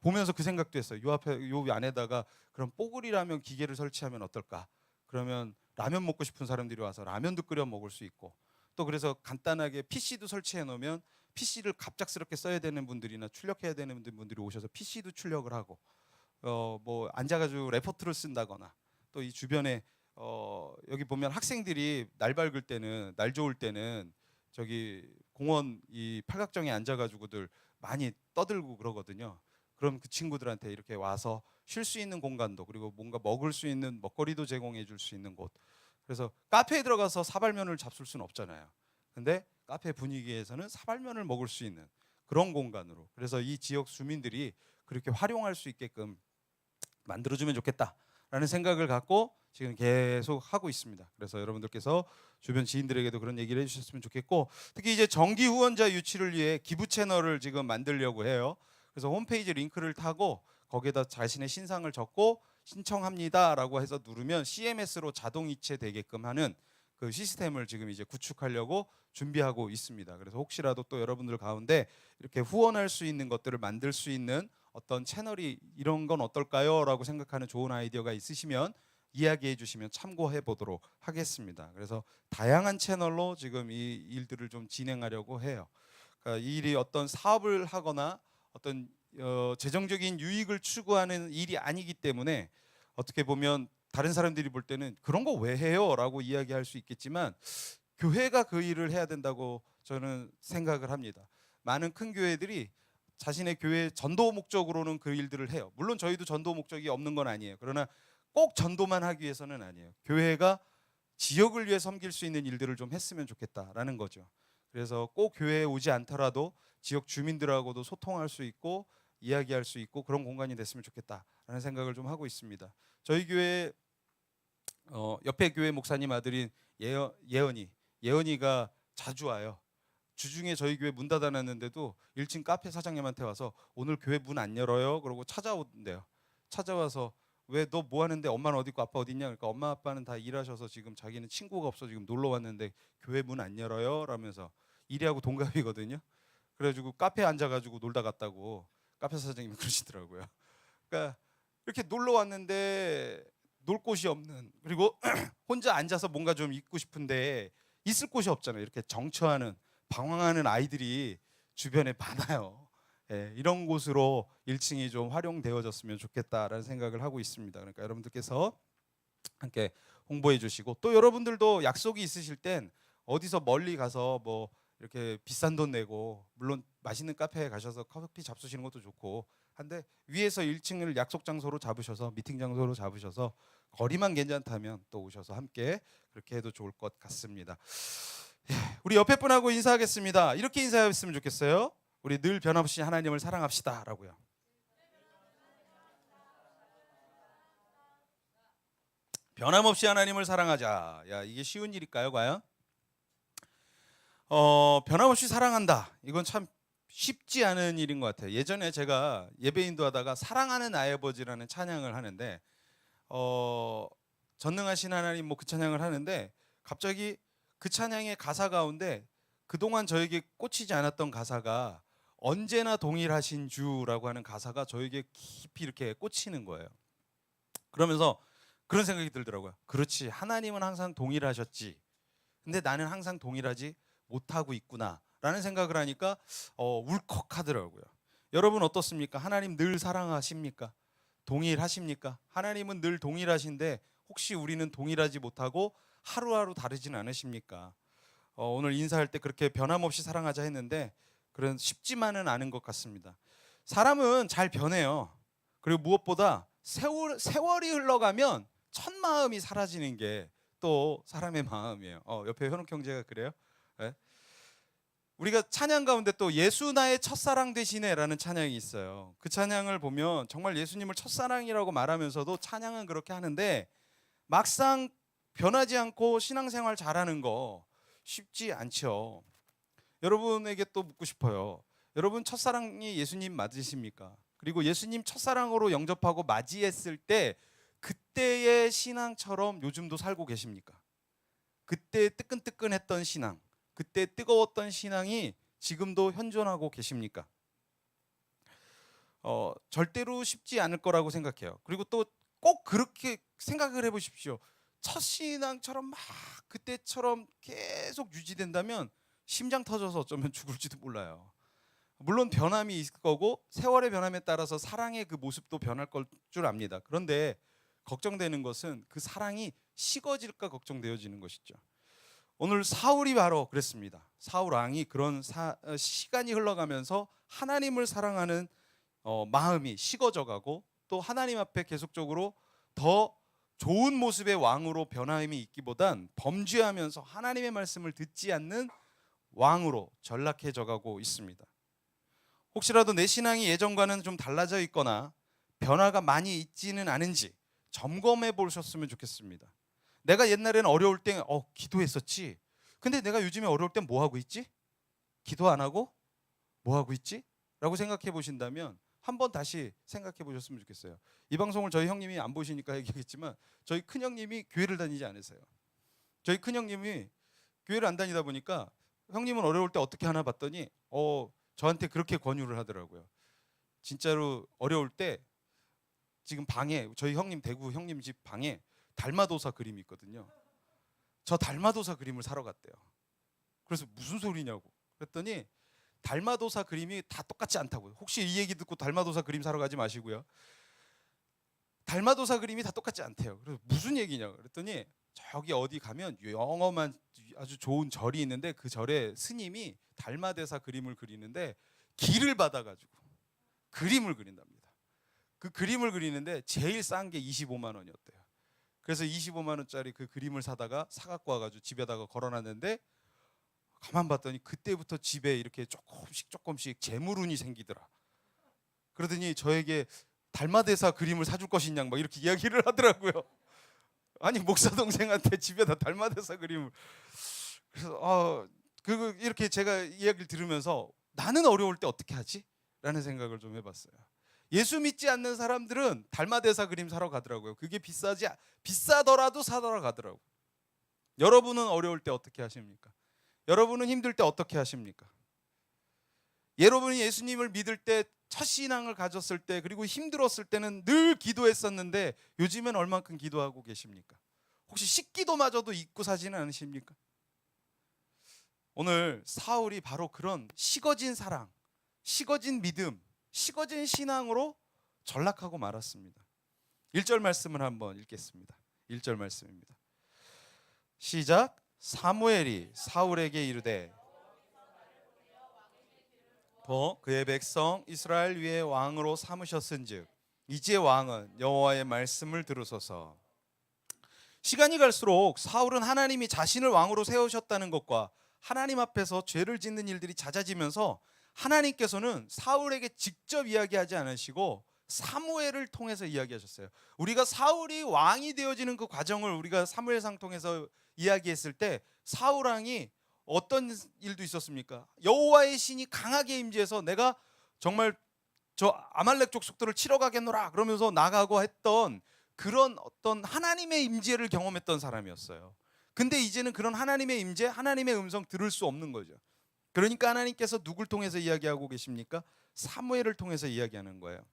보면서 그 생각도 했어요. 요 안에다가 그럼 뽀글이 라면 기계를 설치하면 어떨까? 그러면 라면 먹고 싶은 사람들이 와서 라면도 끓여 먹을 수 있고, 또 그래서 간단하게 PC도 설치해 놓으면 PC를 갑작스럽게 써야 되는 분들이나 출력해야 되는 분들이 오셔서 PC도 출력을 하고, 뭐 앉아가지고 레포트를 쓴다거나, 또 이 주변에 여기 보면 학생들이 날 밝을 때는, 날 좋을 때는 저기 공원 이 팔각정에 앉아가지고들 많이 떠들고 그러거든요. 그럼 그 친구들한테 이렇게 와서 쉴 수 있는 공간도, 그리고 뭔가 먹을 수 있는 먹거리도 제공해 줄 수 있는 곳. 그래서 카페에 들어가서 사발면을 잡술 수는 없잖아요. 근데 카페 분위기에서는 사발면을 먹을 수 있는 그런 공간으로, 그래서 이 지역 주민들이 그렇게 활용할 수 있게끔 만들어주면 좋겠다라는 생각을 갖고 지금 계속 하고 있습니다. 그래서 여러분들께서 주변 지인들에게도 그런 얘기를 해주셨으면 좋겠고, 특히 이제 정기 후원자 유치를 위해 기부 채널을 지금 만들려고 해요. 그래서 홈페이지 링크를 타고 거기에다 자신의 신상을 적고 신청합니다라고 해서 누르면 CMS로 자동 이체되게끔 하는 그 시스템을 지금 이제 구축하려고 준비하고 있습니다. 그래서 혹시라도 또 여러분들 가운데 이렇게 후원할 수 있는 것들을 만들 수 있는 어떤 채널이 이런 건 어떨까요? 라고 생각하는 좋은 아이디어가 있으시면 이야기해 주시면 참고해 보도록 하겠습니다. 그래서 다양한 채널로 지금 이 일들을 좀 진행하려고 해요. 그러니까 이 일이 어떤 사업을 하거나 어떤 재정적인 유익을 추구하는 일이 아니기 때문에 어떻게 보면 다른 사람들이 볼 때는 그런 거 왜 해요? 라고 이야기할 수 있겠지만, 교회가 그 일을 해야 된다고 저는 생각을 합니다. 많은 큰 교회들이 자신의 교회 전도 목적으로는 그 일들을 해요. 물론 저희도 전도 목적이 없는 건 아니에요. 그러나 꼭 전도만 하기 위해서는 아니에요. 교회가 지역을 위해 섬길 수 있는 일들을 좀 했으면 좋겠다라는 거죠. 그래서 꼭 교회에 오지 않더라도 지역 주민들하고도 소통할 수 있고 이야기할 수 있고 그런 공간이 됐으면 좋겠다라는 생각을 좀 하고 있습니다. 저희 교회 옆에 교회 목사님 아들인 예언이가 자주 와요. 주중에 저희 교회 문 닫아놨는데도 1층 카페 사장님한테 와서 오늘 교회 문 안 열어요? 그러고 찾아온대요. 찾아와서 왜 너 뭐 하는데, 엄마는 어디 있고 아빠 어디 있냐? 그러니까 엄마 아빠는 다 일하셔서 지금 자기는 친구가 없어 지금 놀러 왔는데 교회 문 안 열어요? 라면서, 일이하고 동갑이거든요. 그래가지고 카페에 앉아가지고 놀다 갔다고 카페 사장님이 그러시더라고요. 그러니까 이렇게 놀러 왔는데 놀 곳이 없는, 그리고 혼자 앉아서 뭔가 좀 있고 싶은데 있을 곳이 없잖아요. 이렇게 정처하는, 방황하는 아이들이 주변에 많아요. 예, 이런 곳으로 1층이 좀 활용되어졌으면 좋겠다라는 생각을 하고 있습니다. 그러니까 여러분들께서 함께 홍보해 주시고, 또 여러분들도 약속이 있으실 땐 어디서 멀리 가서 뭐 이렇게 비싼 돈 내고, 물론 맛있는 카페에 가셔서 커피 잡수시는 것도 좋고 한데, 위에서 1층을 약속 장소로 잡으셔서, 미팅 장소로 잡으셔서 거리만 괜찮다면 또 오셔서 함께 그렇게 해도 좋을 것 같습니다. 우리 옆에 분하고 인사하겠습니다. 이렇게 인사했으면 좋겠어요. 우리 늘 변함없이 하나님을 사랑합시다 라고요. 변함없이 하나님을 사랑하자. 야, 이게 쉬운 일일까요 과연? 변함없이 사랑한다, 이건 참 쉽지 않은 일인 것 같아요. 예전에 제가 예배 인도하다가 사랑하는 나의 아버지라는 찬양을 하는데 전능하신 하나님 뭐 그 찬양을 하는데 갑자기 그 찬양의 가사 가운데 그동안 저에게 꽂히지 않았던 가사가 언제나 동일하신 주라고 하는 가사가 저에게 깊이 이렇게 꽂히는 거예요. 그러면서 그런 생각이 들더라고요. 그렇지, 하나님은 항상 동일하셨지. 근데 나는 항상 동일하지 못하고 있구나 라는 생각을 하니까 울컥하더라고요. 여러분 어떻습니까? 하나님 늘 사랑하십니까? 동일하십니까? 하나님은 늘 동일하신데 혹시 우리는 동일하지 못하고 하루하루 다르진 않으십니까? 오늘 인사할 때 그렇게 변함없이 사랑하자 했는데 그런 쉽지만은 않은 것 같습니다. 사람은 잘 변해요. 그리고 무엇보다 세월이 흘러가면 첫 마음이 사라지는 게 또 사람의 마음이에요. 옆에 현욱 형제가 그래요? 네? 우리가 찬양 가운데 또 예수 나의 첫사랑 되시네라는 찬양이 있어요. 그 찬양을 보면 정말 예수님을 첫사랑이라고 말하면서도 찬양은 그렇게 하는데 막상 변하지 않고 신앙생활 잘하는 거 쉽지 않죠. 여러분에게 또 묻고 싶어요. 여러분 첫사랑이 예수님 맞으십니까? 그리고 예수님 첫사랑으로 영접하고 맞이했을 때 그때의 신앙처럼 요즘도 살고 계십니까? 그때 뜨끈뜨끈했던 신앙, 그때 뜨거웠던 신앙이 지금도 현존하고 계십니까? 절대로 쉽지 않을 거라고 생각해요. 그리고 또 꼭 그렇게 생각을 해보십시오. 첫 신앙처럼 막 그때처럼 계속 유지된다면 심장 터져서 어쩌면 죽을지도 몰라요. 물론 변함이 있을 거고 세월의 변함에 따라서 사랑의 그 모습도 변할 걸 줄 압니다. 그런데 걱정되는 것은 그 사랑이 식어질까 걱정되어지는 것이죠. 오늘 사울이 바로 그랬습니다. 사울 왕이 그런 시간이 흘러가면서 하나님을 사랑하는 마음이 식어져가고 또 하나님 앞에 계속적으로 더 좋은 모습의 왕으로 변함이 있기보단 범죄하면서 하나님의 말씀을 듣지 않는 왕으로 전락해져가고 있습니다. 혹시라도 내 신앙이 예전과는 좀 달라져 있거나 변화가 많이 있지는 않은지 점검해 보셨으면 좋겠습니다. 내가 옛날에는 어려울 때 기도했었지. 근데 내가 요즘에 어려울 땐 뭐 하고 있지? 기도 안 하고 뭐 하고 있지? 라고 생각해 보신다면 한번 다시 생각해 보셨으면 좋겠어요. 이 방송을 저희 형님이 안 보시니까 얘기하겠지만 저희 큰형님이 교회를 다니지 않으세요. 저희 큰형님이 교회를 안 다니다 보니까 형님은 어려울 때 어떻게 하나 봤더니 저한테 그렇게 권유를 하더라고요. 진짜로 어려울 때 지금 방에 저희 형님 대구 형님 집 방에 달마도사 그림이 있거든요. 저 달마도사 그림을 사러 갔대요. 그래서 무슨 소리냐고 그랬더니 달마도사 그림이 다 똑같지 않다고요. 혹시 이 얘기 듣고 달마도사 그림 사러 가지 마시고요. 달마도사 그림이 다 똑같지 않대요. 그래서 무슨 얘기냐고 그랬더니 저기 어디 가면 영험한 아주 좋은 절이 있는데 그 절에 스님이 달마대사 그림을 그리는데 길을 받아가지고 그림을 그린답니다. 그 그림을 그리는데 제일 싼 게 25만 원이었대요. 그래서 25만 원짜리 그 그림을 사다가 사갖고 와가지고 집에다가 걸어놨는데 가만 봤더니 그때부터 집에 이렇게 조금씩 재물운이 생기더라. 그러더니 저에게 달마대사 그림을 사줄 것이냐 막 이렇게 이야기를 하더라고요. 아니 목사 동생한테 집에다 달마대사 그림을. 그래서 이렇게 제가 이야기를 들으면서 나는 어려울 때 어떻게 하지? 라는 생각을 좀 해봤어요. 예수 믿지 않는 사람들은 달마대사 그림 사러 가더라고요. 그게 비싸더라도 사러 가더라고요. 여러분은 어려울 때 어떻게 하십니까? 여러분은 힘들 때 어떻게 하십니까? 여러분이 예수님을 믿을 때 첫 신앙을 가졌을 때 그리고 힘들었을 때는 늘 기도했었는데 요즘엔 얼만큼 기도하고 계십니까? 혹시 식기도마저도 잊고 사지는 않으십니까? 오늘 사울이 바로 그런 식어진 사랑, 식어진 믿음, 식어진 신앙으로 전락하고 말았습니다. 1절 말씀을 한번 읽겠습니다. 1절 말씀입니다. 시작. 사무엘이 사울에게 이르되 그의 백성 이스라엘 위에 왕으로 삼으셨은즉 이제 왕은 여호와의 말씀을 들으소서. 시간이 갈수록 사울은 하나님이 자신을 왕으로 세우셨다는 것과 하나님 앞에서 죄를 짓는 일들이 잦아지면서 하나님께서는 사울에게 직접 이야기하지 않으시고 사무엘을 통해서 이야기하셨어요. 우리가 사울이 왕이 되어지는 그 과정을 우리가 사무엘상 통해서 이야기했을 때 사울 왕이 어떤 일도 있었습니까? 여호와의 신이 강하게 임재해서 내가 정말 저 아말렉 족속들을 치러 가겠노라 그러면서 나가고 했던 그런 어떤 하나님의 임재를 경험했던 사람이었어요. 근데 이제는 그런 하나님의 임재, 하나님의 음성 들을 수 없는 거죠. 그러니까 하나님께서 누굴 통해서 이야기하고 계십니까? 사무엘을 통해서 이야기하는 거예요.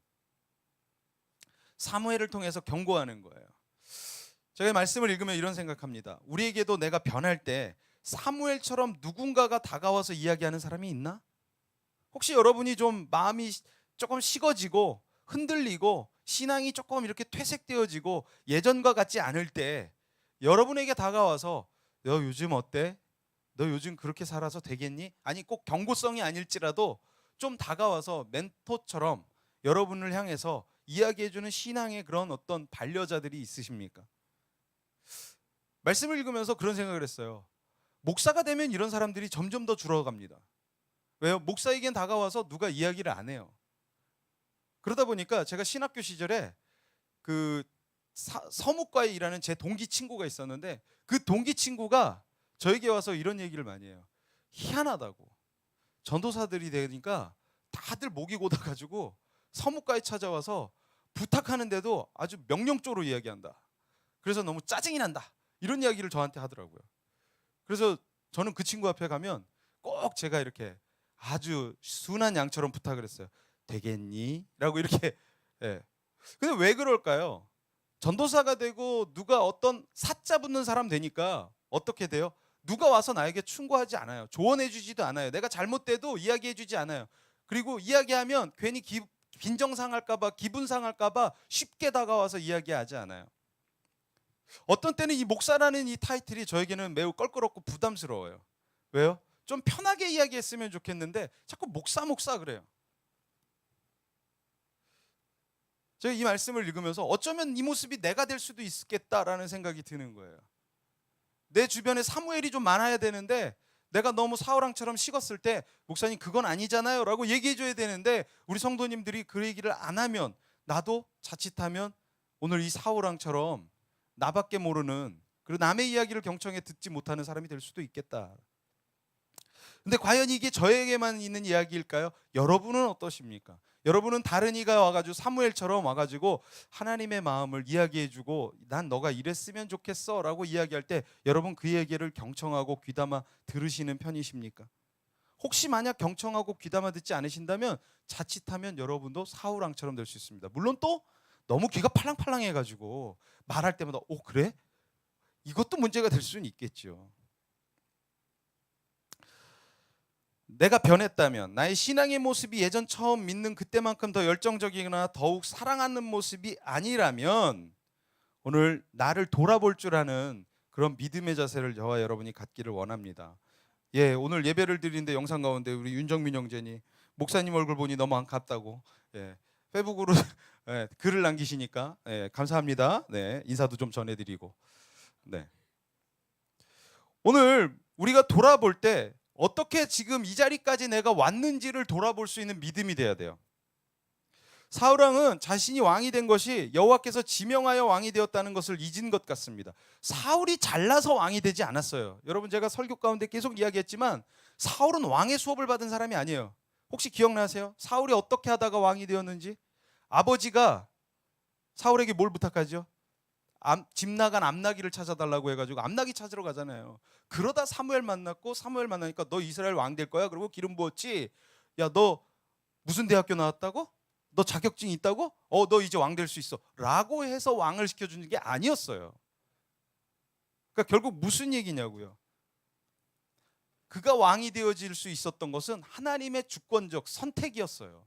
사무엘을 통해서 경고하는 거예요. 제가 말씀을 읽으면 이런 생각합니다. 우리에게도 내가 변할 때 사무엘처럼 누군가가 다가와서 이야기하는 사람이 있나? 혹시 여러분이 좀 마음이 조금 식어지고 흔들리고 신앙이 조금 이렇게 퇴색되어지고 예전과 같지 않을 때 여러분에게 다가와서 너 요즘 어때? 너 요즘 그렇게 살아서 되겠니? 아니 꼭 경고성이 아닐지라도 좀 다가와서 멘토처럼 여러분을 향해서 이야기해주는 신앙의 그런 어떤 반려자들이 있으십니까? 말씀을 읽으면서 그런 생각을 했어요. 목사가 되면 이런 사람들이 점점 더 줄어갑니다. 왜요? 목사에겐 다가와서 누가 이야기를 안 해요. 그러다 보니까 제가 신학교 시절에 그 서무과에 일하는 제 동기 친구가 있었는데 그 동기 친구가 저에게 와서 이런 얘기를 많이 해요. 희한하다고. 전도사들이 되니까 다들 목이 고다가지고 서무과에 찾아와서 부탁하는데도 아주 명령적으로 이야기한다. 그래서 너무 짜증이 난다. 이런 이야기를 저한테 하더라고요. 그래서 저는 그 친구 앞에 가면 꼭 제가 이렇게 아주 순한 양처럼 부탁을 했어요. 되겠니? 라고 이렇게. 예. 근데 왜 그럴까요? 전도사가 되고 누가 어떤 사자 붙는 사람 되니까 어떻게 돼요? 누가 와서 나에게 충고하지 않아요. 조언해 주지도 않아요. 내가 잘못돼도 이야기해 주지 않아요. 그리고 이야기하면 괜히 빈정 상할까 봐, 기분 상할까 봐 쉽게 다가와서 이야기하지 않아요. 어떤 때는 이 목사라는 이 타이틀이 저에게는 매우 껄끄럽고 부담스러워요. 왜요? 좀 편하게 이야기했으면 좋겠는데 자꾸 목사 그래요. 제가 이 말씀을 읽으면서 어쩌면 이 모습이 내가 될 수도 있겠다라는 생각이 드는 거예요. 내 주변에 사무엘이 좀 많아야 되는데 내가 너무 사울왕처럼 식었을 때 목사님 그건 아니잖아요 라고 얘기해 줘야 되는데 우리 성도님들이 그 얘기를 안 하면 나도 자칫하면 오늘 이 사울왕처럼 나밖에 모르는 그리고 남의 이야기를 경청해 듣지 못하는 사람이 될 수도 있겠다. 근데 과연 이게 저에게만 있는 이야기일까요? 여러분은 어떠십니까? 여러분은 다른 이가 와가지고 사무엘처럼 와가지고 하나님의 마음을 이야기해주고 난 너가 이랬으면 좋겠어 라고 이야기할 때 여러분 그 얘기를 경청하고 귀담아 들으시는 편이십니까? 혹시 만약 경청하고 귀담아 듣지 않으신다면 자칫하면 여러분도 사울왕처럼 될 수 있습니다. 물론 또 너무 귀가 팔랑팔랑해가지고 말할 때마다 오 그래? 이것도 문제가 될 수는 있겠죠. 내가 변했다면 나의 신앙의 모습이 예전 처음 믿는 그때만큼 더 열정적이거나 더욱 사랑하는 모습이 아니라면 오늘 나를 돌아볼 줄 아는 그런 믿음의 자세를 저와 여러분이 갖기를 원합니다. 예, 오늘 예배를 드리는데 영상 가운데 우리 윤정민 형제니 목사님 얼굴 보니 너무 안깝다고 페북으로 글을 남기시니까 감사합니다. 네, 인사도 좀 전해드리고 오늘 우리가 돌아볼 때 어떻게 지금 이 자리까지 내가 왔는지를 돌아볼 수 있는 믿음이 돼야 돼요. 사울왕은 자신이 왕이 된 것이 여호와께서 지명하여 왕이 되었다는 것을 잊은 것 같습니다. 사울이 잘나서 왕이 되지 않았어요. 여러분 제가 설교 가운데 계속 이야기했지만 사울은 왕의 수업을 받은 사람이 아니에요. 혹시 기억나세요? 사울이 어떻게 하다가 왕이 되었는지? 아버지가 사울에게 뭘 부탁하죠? 집 나간 암나기를 찾아달라고 해가지고 암나기 찾으러 가잖아요. 그러다 사무엘 만났고 사무엘 만나니까 너 이스라엘 왕 될 거야? 그리고 기름 부었지. 야 너 무슨 대학교 나왔다고? 너 자격증 있다고? 너 이제 왕 될 수 있어 라고 해서 왕을 시켜주는 게 아니었어요. 그러니까 결국 무슨 얘기냐고요. 그가 왕이 되어질 수 있었던 것은 하나님의 주권적 선택이었어요.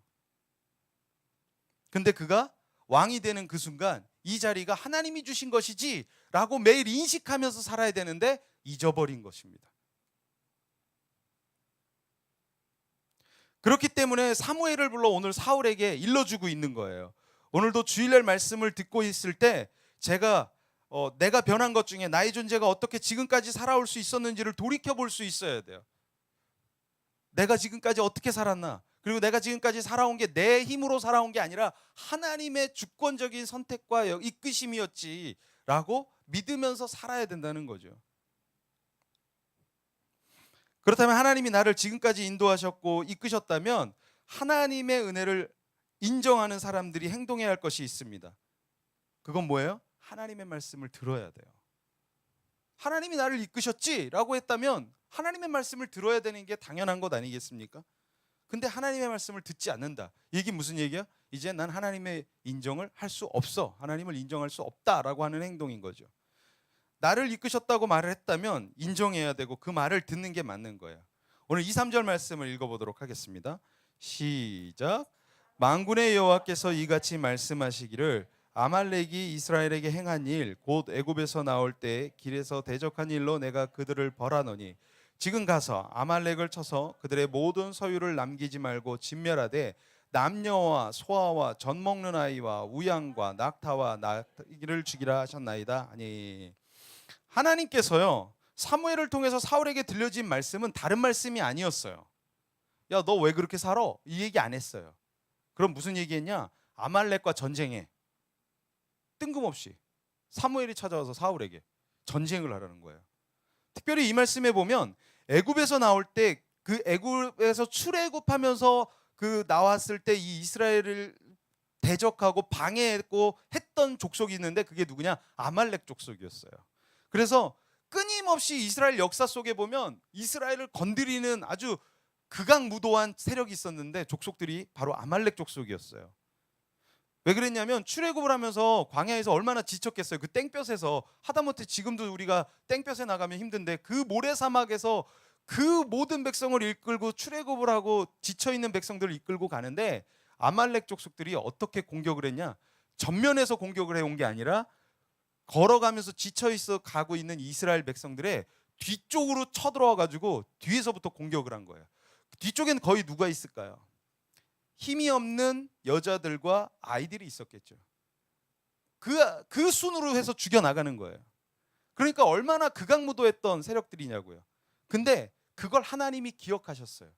근데 그가 왕이 되는 그 순간 이 자리가 하나님이 주신 것이지 라고 매일 인식하면서 살아야 되는데 잊어버린 것입니다. 그렇기 때문에 사무엘을 불러 오늘 사울에게 일러주고 있는 거예요. 오늘도 주일날 말씀을 듣고 있을 때 제가 내가 변한 것 중에 나의 존재가 어떻게 지금까지 살아올 수 있었는지를 돌이켜볼 수 있어야 돼요. 내가 지금까지 어떻게 살았나? 그리고 내가 지금까지 살아온 게 내 힘으로 살아온 게 아니라 하나님의 주권적인 선택과 이끄심이었지라고 믿으면서 살아야 된다는 거죠. 그렇다면 하나님이 나를 지금까지 인도하셨고 이끄셨다면 하나님의 은혜를 인정하는 사람들이 행동해야 할 것이 있습니다. 그건 뭐예요? 하나님의 말씀을 들어야 돼요. 하나님이 나를 이끄셨지라고 했다면 하나님의 말씀을 들어야 되는 게 당연한 것 아니겠습니까? 근데 하나님의 말씀을 듣지 않는다. 이게 무슨 얘기야? 이제 난 하나님의 인정을 할 수 없어. 하나님을 인정할 수 없다라고 하는 행동인 거죠. 나를 이끄셨다고 말을 했다면 인정해야 되고 그 말을 듣는 게 맞는 거예요. 오늘 2, 3절 말씀을 읽어보도록 하겠습니다. 시작. 만군의 여호와께서 이같이 말씀하시기를 아말렉이 이스라엘에게 행한 일 곧 애굽에서 나올 때 길에서 대적한 일로 내가 그들을 벌하노니 지금 가서 아말렉을 쳐서 그들의 모든 소유를 남기지 말고 진멸하되 남녀와 소아와 젖 먹는 아이와 우양과 낙타와 나귀를 죽이라 하셨나이다. 아니, 하나님께서요 사무엘을 통해서 사울에게 들려진 말씀은 다른 말씀이 아니었어요. 야, 너 왜 그렇게 살아? 이 얘기 안 했어요. 그럼 무슨 얘기했냐? 아말렉과 전쟁해. 뜬금없이 사무엘이 찾아와서 사울에게 전쟁을 하라는 거예요. 특별히 이 말씀에 보면 애굽에서 나올 때 그 애굽에서 출애굽하면서 그 나왔을 때 이 이스라엘을 대적하고 방해했고 했던 족속이 있는데 그게 누구냐? 아말렉 족속이었어요. 그래서 끊임없이 이스라엘 역사 속에 보면 이스라엘을 건드리는 아주 극악무도한 세력이 있었는데 족속들이 바로 아말렉 족속이었어요. 왜 그랬냐면 출애굽을 하면서 광야에서 얼마나 지쳤겠어요. 그 땡볕에서 하다못해 지금도 우리가 땡볕에 나가면 힘든데 그 모래사막에서 그 모든 백성을 이끌고 출애굽을 하고 지쳐있는 백성들을 이끌고 가는데 아말렉 족속들이 어떻게 공격을 했냐? 전면에서 공격을 해온 게 아니라 걸어가면서 지쳐있어 가고 있는 이스라엘 백성들의 뒤쪽으로 쳐들어와 가지고 뒤에서부터 공격을 한 거예요. 뒤쪽엔 거의 누가 있을까요? 힘이 없는 여자들과 아이들이 있었겠죠. 그 순으로 해서 죽여나가는 거예요. 그러니까 얼마나 극악무도했던 세력들이냐고요. 근데 그걸 하나님이 기억하셨어요.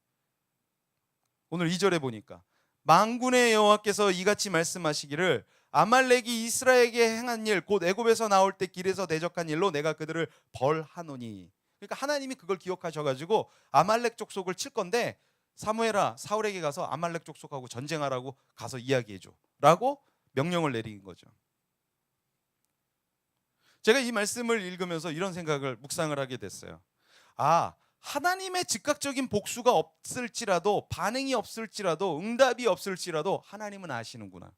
오늘 2절에 보니까 만군의 여호와께서 이같이 말씀하시기를 아말렉이 이스라엘에게 행한 일 곧 애굽에서 나올 때 길에서 대적한 일로 내가 그들을 벌하노니. 그러니까 하나님이 그걸 기억하셔가지고 아말렉 족속을 칠 건데 사무엘아 사울에게 가서 아말렉 족속하고 전쟁하라고 가서 이야기해줘 라고 명령을 내린 거죠. 제가 이 말씀을 읽으면서 이런 생각을 묵상을 하게 됐어요. 아, 하나님의 즉각적인 복수가 없을지라도 반응이 없을지라도 응답이 없을지라도 하나님은 아시는구나.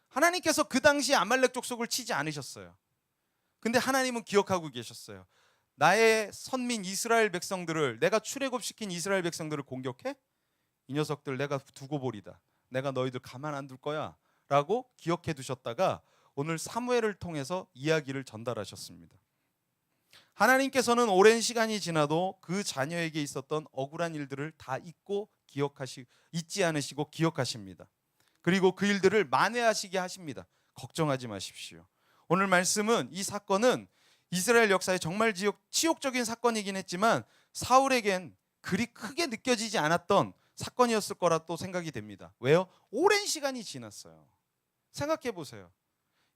하나님께서 그 당시 아말렉 족속을 치지 않으셨어요. 근데 하나님은 기억하고 계셨어요. 나의 선민 이스라엘 백성들을 내가 출애굽시킨 이스라엘 백성들을 공격해? 이 녀석들 내가 두고 보리다. 내가 너희들 가만 안 둘 거야 라고 기억해 두셨다가 오늘 사무엘을 통해서 이야기를 전달하셨습니다. 하나님께서는 오랜 시간이 지나도 그 자녀에게 있었던 억울한 일들을 다 잊지 않으시고 기억하십니다. 그리고 그 일들을 만회하시게 하십니다. 걱정하지 마십시오. 오늘 말씀은 이 사건은 이스라엘 역사에 정말 치욕적인 사건이긴 했지만 사울에겐 그리 크게 느껴지지 않았던 사건이었을 거라 또 생각이 됩니다. 왜요? 오랜 시간이 지났어요. 생각해 보세요.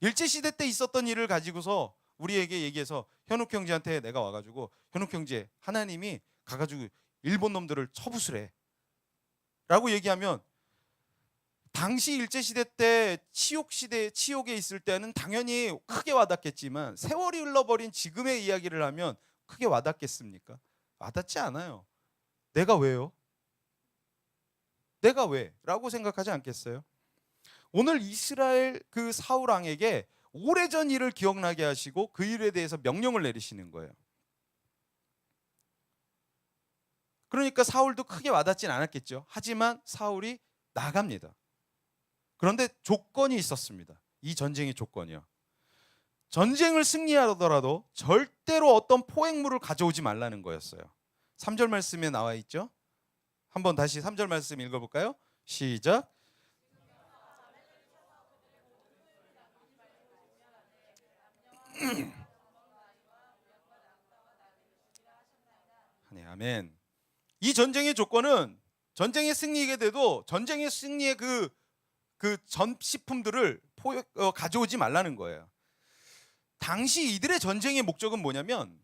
일제시대 때 있었던 일을 가지고서 우리에게 얘기해서 현욱 형제한테 내가 와가지고 현욱 형제 하나님이 가가지고 일본 놈들을 쳐부수래 라고 얘기하면 당시 일제시대 때 치욕에 있을 때는 당연히 크게 와닿겠지만 세월이 흘러버린 지금의 이야기를 하면 크게 와닿겠습니까? 와닿지 않아요. 내가 왜요? 내가 왜? 라고 생각하지 않겠어요? 오늘 이스라엘 그 사울 왕에게 오래전 일을 기억나게 하시고 그 일에 대해서 명령을 내리시는 거예요. 그러니까 사울도 크게 와닿진 않았겠죠. 하지만 사울이 나갑니다. 그런데 조건이 있었습니다. 이 전쟁의 조건이요. 전쟁을 승리하더라도 절대로 어떤 포획물을 가져오지 말라는 거였어요. 3절 말씀에 나와 있죠. 한번 다시 3절 말씀 읽어볼까요? 시작. 네, 아멘. 이 전쟁의 조건은 전쟁에 승리하게 돼도 전쟁의 승리의 그 전시품들을 가져오지 말라는 거예요. 당시 이들의 전쟁의 목적은 뭐냐면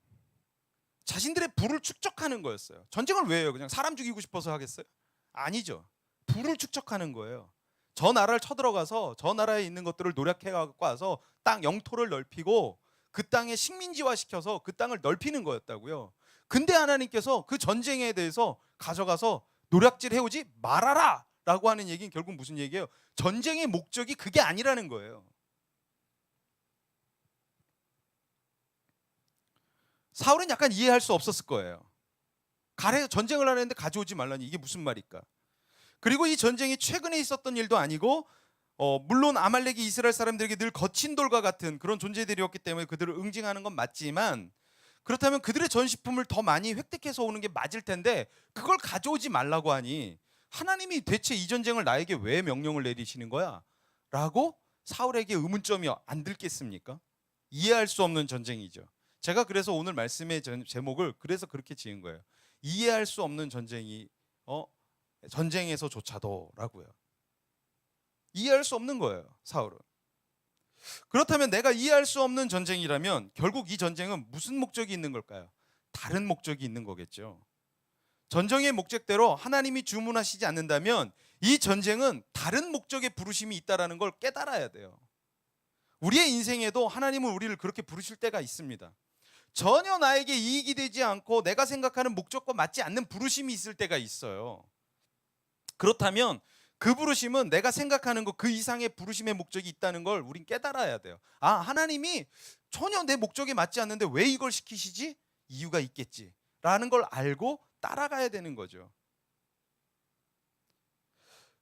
자신들의 부를 축적하는 거였어요. 전쟁을 왜 해요? 그냥 사람 죽이고 싶어서 하겠어요? 아니죠. 부를 축적하는 거예요. 저 나라를 쳐들어가서 저 나라에 있는 것들을 노력해 갖고 와서 땅 영토를 넓히고 그 땅에 식민지화 시켜서 그 땅을 넓히는 거였다고요. 근데 하나님께서 그 전쟁에 대해서 가져가서 노략질 해오지 말아라 라고 하는 얘기는 결국 무슨 얘기예요? 전쟁의 목적이 그게 아니라는 거예요. 사울은 약간 이해할 수 없었을 거예요. 가래 전쟁을 하려는데 가져오지 말라니 이게 무슨 말일까? 그리고 이 전쟁이 최근에 있었던 일도 아니고 물론 아말렉이 이스라엘 사람들에게 늘 거친 돌과 같은 그런 존재들이었기 때문에 그들을 응징하는 건 맞지만 그렇다면 그들의 전시품을 더 많이 획득해서 오는 게 맞을 텐데 그걸 가져오지 말라고 하니 하나님이 대체 이 전쟁을 나에게 왜 명령을 내리시는 거야? 라고 사울에게 의문점이 안 들겠습니까? 이해할 수 없는 전쟁이죠. 제가 그래서 오늘 말씀의 제목을 그래서 그렇게 지은 거예요. 이해할 수 없는 전쟁이 전쟁에서조차도라고요. 이해할 수 없는 거예요, 사울은. 그렇다면 내가 이해할 수 없는 전쟁이라면 결국 이 전쟁은 무슨 목적이 있는 걸까요? 다른 목적이 있는 거겠죠. 전쟁의 목적대로 하나님이 주문하시지 않는다면 이 전쟁은 다른 목적의 부르심이 있다라는 걸 깨달아야 돼요. 우리의 인생에도 하나님은 우리를 그렇게 부르실 때가 있습니다. 전혀 나에게 이익이 되지 않고 내가 생각하는 목적과 맞지 않는 부르심이 있을 때가 있어요. 그렇다면 그 부르심은 내가 생각하는 것 그 이상의 부르심의 목적이 있다는 걸 우린 깨달아야 돼요. 아, 하나님이 전혀 내 목적에 맞지 않는데 왜 이걸 시키시지? 이유가 있겠지라는 걸 알고 따라가야 되는 거죠.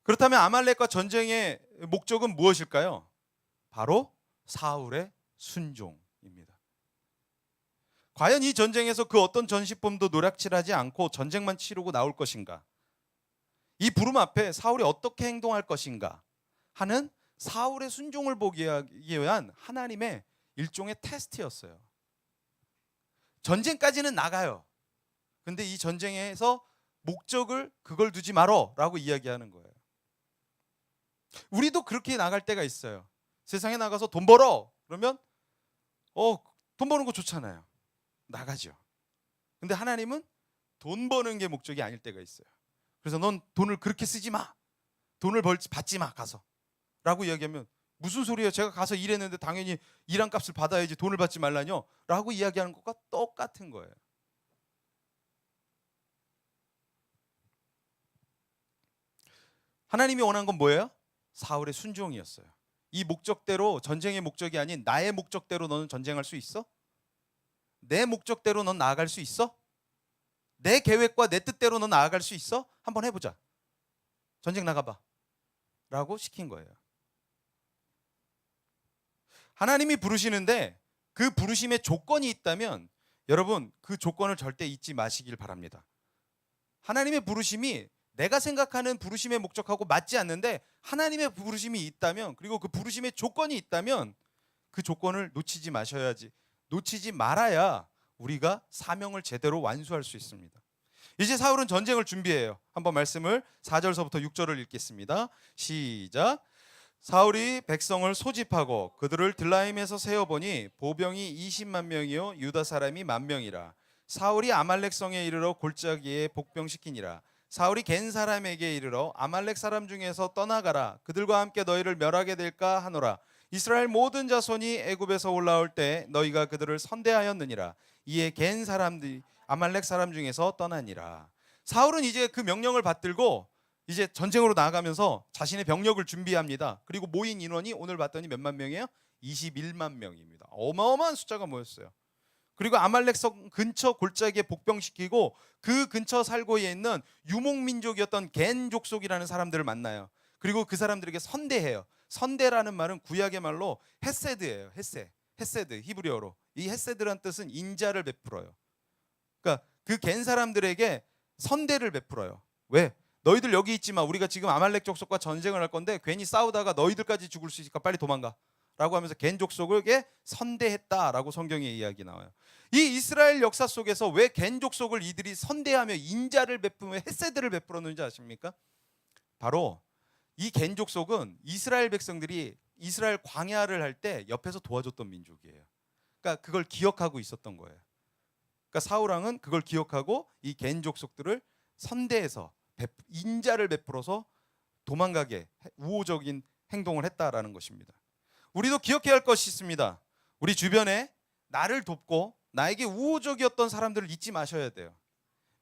그렇다면 아말렉과 전쟁의 목적은 무엇일까요? 바로 사울의 순종입니다. 과연 이 전쟁에서 그 어떤 전시품도 노략질하지 않고 전쟁만 치르고 나올 것인가? 이 부름 앞에 사울이 어떻게 행동할 것인가 하는 사울의 순종을 보기 위한 하나님의 일종의 테스트였어요. 전쟁까지는 나가요. 근데 이 전쟁에서 목적을 그걸 두지 말어 라고 이야기하는 거예요. 우리도 그렇게 나갈 때가 있어요. 세상에 나가서 돈 벌어 그러면 돈 버는 거 좋잖아요. 나가죠. 근데 하나님은 돈 버는 게 목적이 아닐 때가 있어요. 그래서 넌 돈을 그렇게 쓰지 마. 돈을 받지 마 가서 라고 이야기하면 무슨 소리예요? 제가 가서 일했는데 당연히 일한 값을 받아야지 돈을 받지 말라뇨 라고 이야기하는 것과 똑같은 거예요. 하나님이 원한 건 뭐예요? 사울의 순종이었어요. 이 목적대로 전쟁의 목적이 아닌 나의 목적대로 너는 전쟁할 수 있어? 내 목적대로 넌 나아갈 수 있어? 내 계획과 내 뜻대로 넌 나아갈 수 있어? 한번 해보자. 전쟁 나가봐 라고 시킨 거예요. 하나님이 부르시는데 그 부르심에 조건이 있다면 여러분 그 조건을 절대 잊지 마시길 바랍니다. 하나님의 부르심이 내가 생각하는 부르심의 목적하고 맞지 않는데 하나님의 부르심이 있다면 그리고 그 부르심의 조건이 있다면 그 조건을 놓치지 마셔야지. 놓치지 말아야 우리가 사명을 제대로 완수할 수 있습니다. 이제 사울은 전쟁을 준비해요. 한번 말씀을 4절서부터 6절을 읽겠습니다. 시작. 사울이 백성을 소집하고 그들을 들라임에서 세어보니 보병이 20만 명이요 유다 사람이 10,000명이라. 사울이 아말렉 성에 이르러 골짜기에 복병시키니라. 사울이 겐 사람에게 이르러 아말렉 사람 중에서 떠나가라. 그들과 함께 너희를 멸하게 될까 하노라. 이스라엘 모든 자손이 애굽에서 올라올 때 너희가 그들을 선대하였느니라. 이에 겐 사람들이 아말렉 사람 중에서 떠나니라. 사울은 이제 그 명령을 받들고 이제 전쟁으로 나아가면서 자신의 병력을 준비합니다. 그리고 모인 인원이 오늘 봤더니 몇만 명이에요? 21만 명입니다. 어마어마한 숫자가 모였어요. 그리고 아말렉 성 근처 골짜기에 복병시키고 그 근처 살고 있는 유목민족이었던 겐 족속이라는 사람들을 만나요. 그리고 그 사람들에게 선대해요. 선대라는 말은 구약의 말로 헤세드예요. 헤세드 히브리어로. 이 헤세드란 뜻은 인자를 베풀어요. 그러니까 그 겐 사람들에게 선대를 베풀어요. 왜? 너희들 여기 있지마. 우리가 지금 아말렉 족속과 전쟁을 할 건데 괜히 싸우다가 너희들까지 죽을 수 있으니까 빨리 도망가 라고 하면서 겐 족속에게 선대했다라고 성경에 이야기 나와요. 이 이스라엘 역사 속에서 왜 겐 족속을 이들이 선대하며 인자를 베푸며 헤세드를 베풀었는지 아십니까? 바로 이 겐 족속은 이스라엘 백성들이 이스라엘 광야를 할 때 옆에서 도와줬던 민족이에요. 그러니까 그걸 기억하고 있었던 거예요. 그러니까 사울 왕은 그걸 기억하고 이 겐 족속들을 선대해서 인자를 베풀어서 도망가게 우호적인 행동을 했다라는 것입니다. 우리도 기억해야 할 것이 있습니다. 우리 주변에 나를 돕고 나에게 우호적이었던 사람들을 잊지 마셔야 돼요.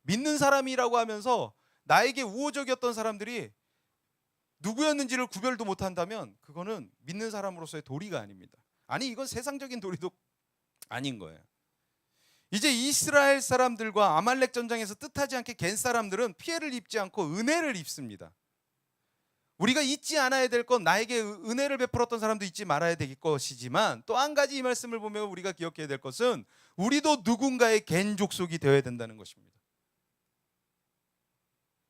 믿는 사람이라고 하면서 나에게 우호적이었던 사람들이 누구였는지를 구별도 못한다면 그거는 믿는 사람으로서의 도리가 아닙니다. 아니, 이건 세상적인 도리도 아닌 거예요. 이제 이스라엘 사람들과 아말렉 전장에서 뜻하지 않게 겐 사람들은 피해를 입지 않고 은혜를 입습니다. 우리가 잊지 않아야 될 건 나에게 은혜를 베풀었던 사람도 잊지 말아야 될 것이지만 또 한 가지 이 말씀을 보면 우리가 기억해야 될 것은 우리도 누군가의 겐 족속이 되어야 된다는 것입니다.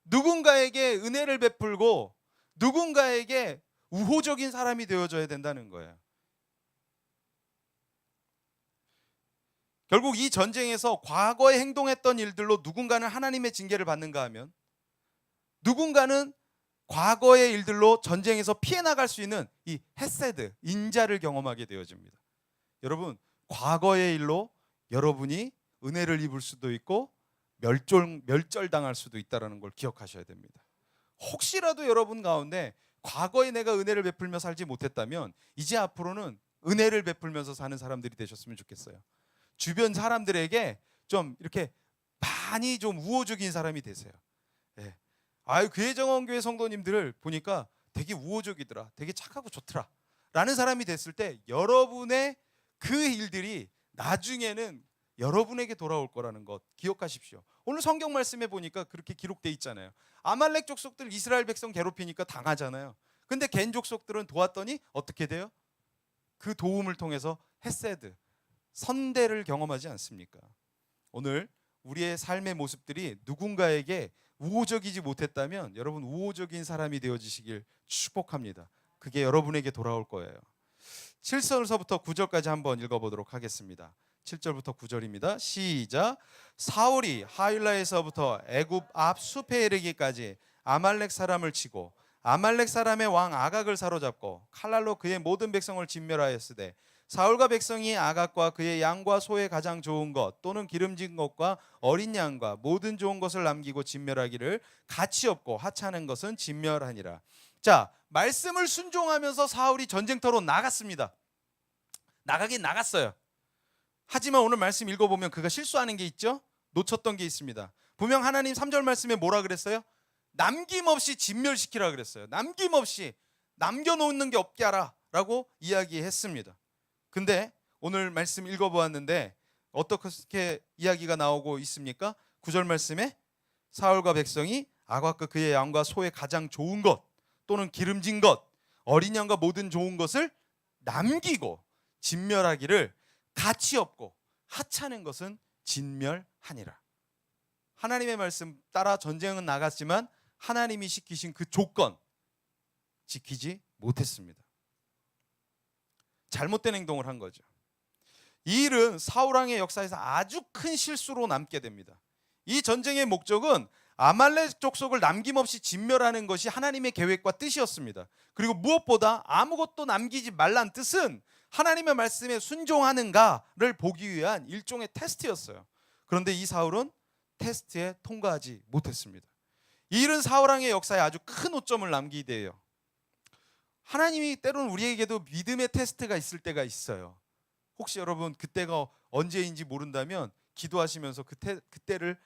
누군가에게 은혜를 베풀고 누군가에게 우호적인 사람이 되어줘야 된다는 거예요. 결국 이 전쟁에서 과거에 행동했던 일들로 누군가는 하나님의 징계를 받는가 하면 누군가는 과거의 일들로 전쟁에서 피해 나갈 수 있는 이 헤세드, 인자를 경험하게 되어집니다. 여러분, 과거의 일로 여러분이 은혜를 입을 수도 있고 멸절당할 수도 있다는 걸 기억하셔야 됩니다. 혹시라도 여러분 가운데 과거에 내가 은혜를 베풀며 살지 못했다면 이제 앞으로는 은혜를 베풀면서 사는 사람들이 되셨으면 좋겠어요. 주변 사람들에게 좀 이렇게 많이 좀 우호적인 사람이 되세요. 예. 아유, 교회정원교회 성도님들을 보니까 되게 우호적이더라, 되게 착하고 좋더라 라는 사람이 됐을 때 여러분의 그 일들이 나중에는 여러분에게 돌아올 거라는 것 기억하십시오. 오늘 성경 말씀에 보니까 그렇게 기록돼 있잖아요. 아말렉 족속들 이스라엘 백성 괴롭히니까 당하잖아요. 근데 겐 족속들은 도왔더니 어떻게 돼요? 그 도움을 통해서 헤세드, 선대를 경험하지 않습니까? 오늘 우리의 삶의 모습들이 누군가에게 우호적이지 못했다면 여러분 우호적인 사람이 되어지시길 축복합니다. 그게 여러분에게 돌아올 거예요. 7절서부터 9절까지 한번 읽어보도록 하겠습니다. 7절부터 9절입니다. 시작. 사울이 하윌라에서부터 애굽 앞 숲에 이르기까지 아말렉 사람을 치고 아말렉 사람의 왕 아각을 사로잡고 칼날로 그의 모든 백성을 진멸하였으되 사울과 백성이 아각과 그의 양과 소의 가장 좋은 것 또는 기름진 것과 어린 양과 모든 좋은 것을 남기고 진멸하기를 가치 없고 하찮은 것은 진멸하니라. 자, 말씀을 순종하면서 사울이 전쟁터로 나갔습니다. 나가긴 나갔어요. 하지만 오늘 말씀 읽어보면 그가 실수하는 게 있죠. 놓쳤던 게 있습니다. 분명 하나님 3절 말씀에 뭐라 그랬어요? 남김없이 진멸시키라 그랬어요. 남김없이 남겨놓는 게 없게 하라 라고 이야기했습니다. 근데 오늘 말씀 읽어보았는데 어떻게 이야기가 나오고 있습니까? 9절 말씀에 사울과 백성이 아각과 그의 양과 소의 가장 좋은 것 또는 기름진 것 어린 양과 모든 좋은 것을 남기고 진멸하기를 가치 없고 하찮은 것은 진멸하니라. 하나님의 말씀 따라 전쟁은 나갔지만 하나님이 시키신 그 조건 지키지 못했습니다. 잘못된 행동을 한 거죠. 이 일은 사울왕의 역사에서 아주 큰 실수로 남게 됩니다. 이 전쟁의 목적은 아말렉 족속을 남김없이 진멸하는 것이 하나님의 계획과 뜻이었습니다. 그리고 무엇보다 아무것도 남기지 말란 뜻은 하나님의 말씀에 순종하는가를 보기 위한 일종의 테스트였어요. 그런데 이 사울은 테스트에 통과하지 못했습니다. 이 일은 사울왕의 역사에 아주 큰 오점을 남기게 돼요. 하나님이 때로는 우리에게도 믿음의 테스트가 있을 때가 있어요. 혹시 여러분 그때가 언제인지 모른다면 기도하시면서 그때를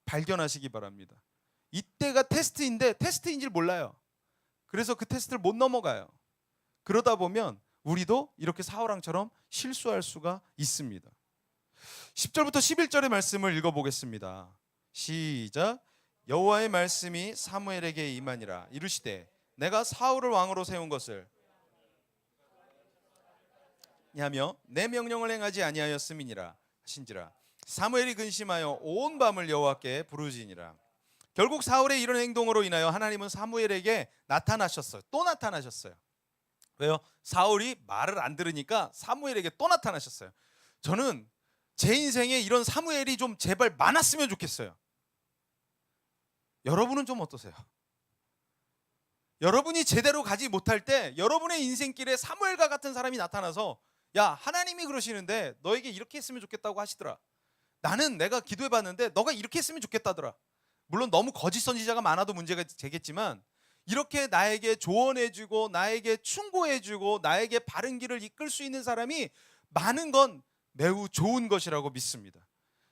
발견하시기 바랍니다. 이때가 테스트인데 테스트인 줄 몰라요. 그래서 그 테스트를 못 넘어가요. 그러다 보면 우리도 이렇게 사울왕처럼 실수할 수가 있습니다. 10절부터 11절의 말씀을 읽어보겠습니다. 시작. 여호와의 말씀이 사무엘에게 임하니라. 이르시되 내가 사울을 왕으로 세운 것을 하며 내 명령을 행하지 아니하였음이니라 하신지라. 사무엘이 근심하여 온 밤을 여호와께 부르짖으니라. 결국 사울의 이런 행동으로 인하여 하나님은 사무엘에게 나타나셨어요. 또 나타나셨어요. 왜요? 사울이 말을 안 들으니까 사무엘에게 또 나타나셨어요. 저는 제 인생에 이런 사무엘이 좀 제발 많았으면 좋겠어요. 여러분은 좀 어떠세요? 여러분이 제대로 가지 못할 때 여러분의 인생길에 사무엘과 같은 사람이 나타나서 야, 하나님이 그러시는데 너에게 이렇게 했으면 좋겠다고 하시더라. 나는 내가 기도해봤는데 너가 이렇게 했으면 좋겠다더라. 물론 너무 거짓 선지자가 많아도 문제가 되겠지만 이렇게 나에게 조언해주고 나에게 충고해주고 나에게 바른 길을 이끌 수 있는 사람이 많은 건 매우 좋은 것이라고 믿습니다.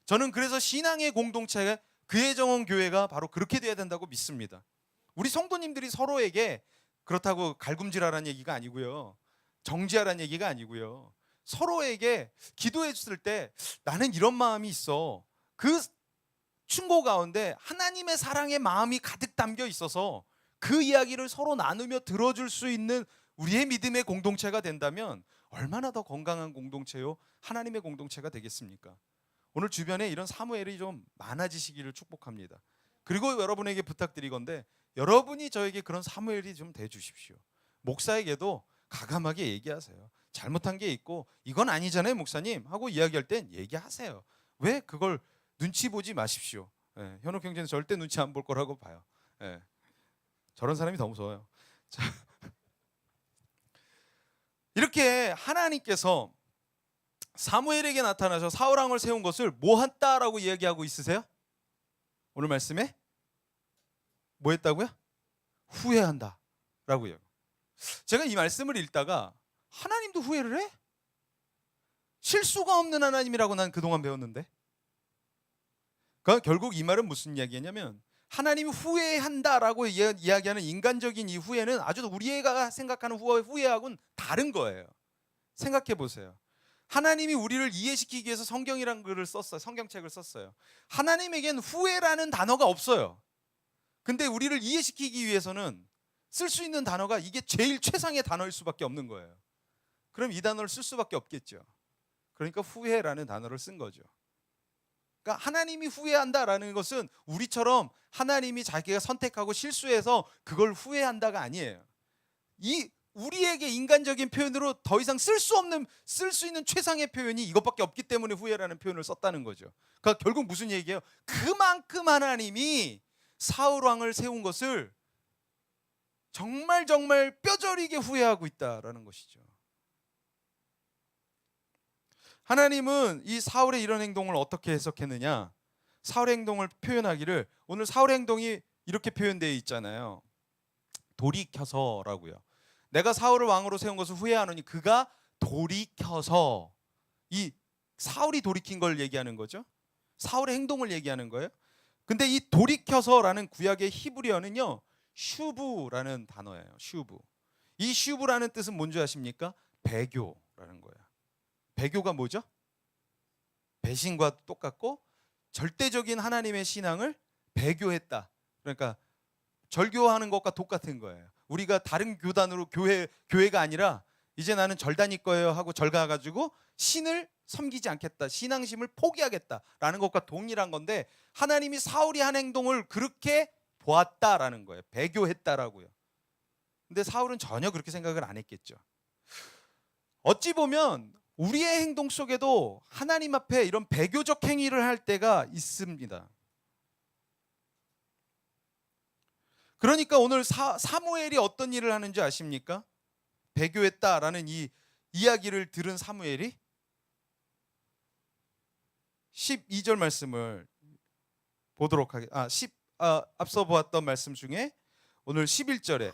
저는 그래서 신앙의 공동체 그의 정원 교회가 바로 그렇게 돼야 된다고 믿습니다. 우리 성도님들이 서로에게 그렇다고 갈굼질하라는 얘기가 아니고요, 정지하라는 얘기가 아니고요, 서로에게 기도해 줬을 때 나는 이런 마음이 있어, 그 충고 가운데 하나님의 사랑의 마음이 가득 담겨 있어서 그 이야기를 서로 나누며 들어줄 수 있는 우리의 믿음의 공동체가 된다면 얼마나 더 건강한 공동체요, 하나님의 공동체가 되겠습니까? 오늘 주변에 이런 사무엘이 좀 많아지시기를 축복합니다. 그리고 여러분에게 부탁드리건데 여러분이 저에게 그런 사무엘이 좀 돼 주십시오. 목사에게도 가감하게 얘기하세요. 잘못한 게 있고 이건 아니잖아요 목사님 하고 이야기할 땐 얘기하세요. 왜 그걸 눈치 보지 마십시오. 예, 현옥 형제는 절대 눈치 안 볼 거라고 봐요. 예, 저런 사람이 더 무서워요. 자, 이렇게 하나님께서 사무엘에게 나타나서 사울 왕을 세운 것을 뭐 했다라고 이야기하고 있으세요? 오늘 말씀에 뭐 했다고요? 후회한다 라고요. 제가 이 말씀을 읽다가 하나님도 후회를 해? 실수가 없는 하나님이라고 난 그동안 배웠는데, 그러니까 결국 이 말은 무슨 이야기냐면 하나님이 후회한다라고 이야기하는 인간적인 이 후회는 아주 우리가 생각하는 후회하고는 다른 거예요. 생각해 보세요. 하나님이 우리를 이해시키기 위해서 성경이라는 글을 썼어요. 성경책을 썼어요. 하나님에겐 후회라는 단어가 없어요. 근데 우리를 이해시키기 위해서는 쓸 수 있는 단어가 이게 제일 최상의 단어일 수밖에 없는 거예요. 그럼 이 단어를 쓸 수밖에 없겠죠. 그러니까 후회라는 단어를 쓴 거죠. 그러니까 하나님이 후회한다라는 것은 우리처럼 하나님이 자기가 선택하고 실수해서 그걸 후회한다가 아니에요. 이 우리에게 인간적인 표현으로 더 이상 쓸 수 있는 최상의 표현이 이것밖에 없기 때문에 후회라는 표현을 썼다는 거죠. 그러니까 결국 무슨 얘기예요? 그만큼 하나님이 사울 왕을 세운 것을 정말 뼈저리게 후회하고 있다라는 것이죠. 하나님은 이 사울의 이런 행동을 어떻게 해석했느냐? 사울의 행동을 표현하기를 오늘 사울의 행동이 이렇게 표현되어 있잖아요. 돌이켜서라고요. 내가 사울을 왕으로 세운 것을 후회하노니 그가 돌이켜서, 이 사울이 돌이킨 걸 얘기하는 거죠. 사울의 행동을 얘기하는 거예요. 근데 이 돌이켜서라는 구약의 히브리어는요, 슈브라는 단어예요. 슈브. 이 슈브라는 뜻은 뭔지 아십니까? 배교라는 거예요. 배교가 뭐죠? 배신과 똑같고 절대적인 하나님의 신앙을 배교했다. 그러니까 절교하는 것과 똑같은 거예요. 우리가 다른 교단으로 교회가 아니라 이제 나는 절 다닐 거예요 하고 절 가가지고 신을 섬기지 않겠다, 신앙심을 포기하겠다라는 것과 동일한 건데 하나님이 사울이 한 행동을 그렇게 보았다라는 거예요. 배교했다라고요. 근데 사울은 전혀 그렇게 생각을 안 했겠죠. 어찌 보면 우리의 행동 속에도 하나님 앞에 이런 배교적 행위를 할 때가 있습니다. 그러니까 오늘 사무엘이 어떤 일을 하는지 아십니까? 배교했다라는 이 이야기를 들은 사무엘이 12절 말씀을 보도록 하겠습니다. 앞서 보았던 말씀 중에 오늘 11절에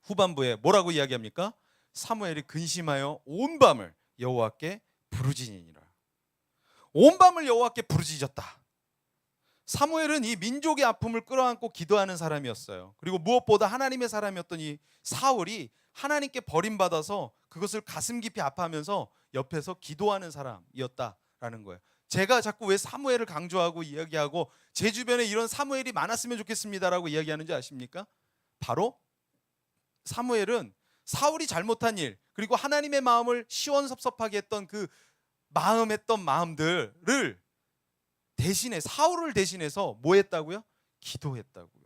후반부에 뭐라고 이야기합니까? 사무엘이 근심하여 온 밤을 여호와께 부르짖으니라. 온 밤을 여호와께 부르짖었다. 사무엘은 이 민족의 아픔을 끌어안고 기도하는 사람이었어요. 그리고 무엇보다 하나님의 사람이었던 이 사울이 하나님께 버림받아서 그것을 가슴 깊이 아파하면서 옆에서 기도하는 사람이었다라는 거예요. 제가 자꾸 왜 사무엘을 강조하고 이야기하고 제 주변에 이런 사무엘이 많았으면 좋겠습니다라고 이야기하는지 아십니까? 바로 사무엘은 사울이 잘못한 일, 그리고 하나님의 마음을 시원섭섭하게 했던 그 마음했던 마음들을 대신에, 사울을 대신해서 뭐 했다고요? 기도했다고요.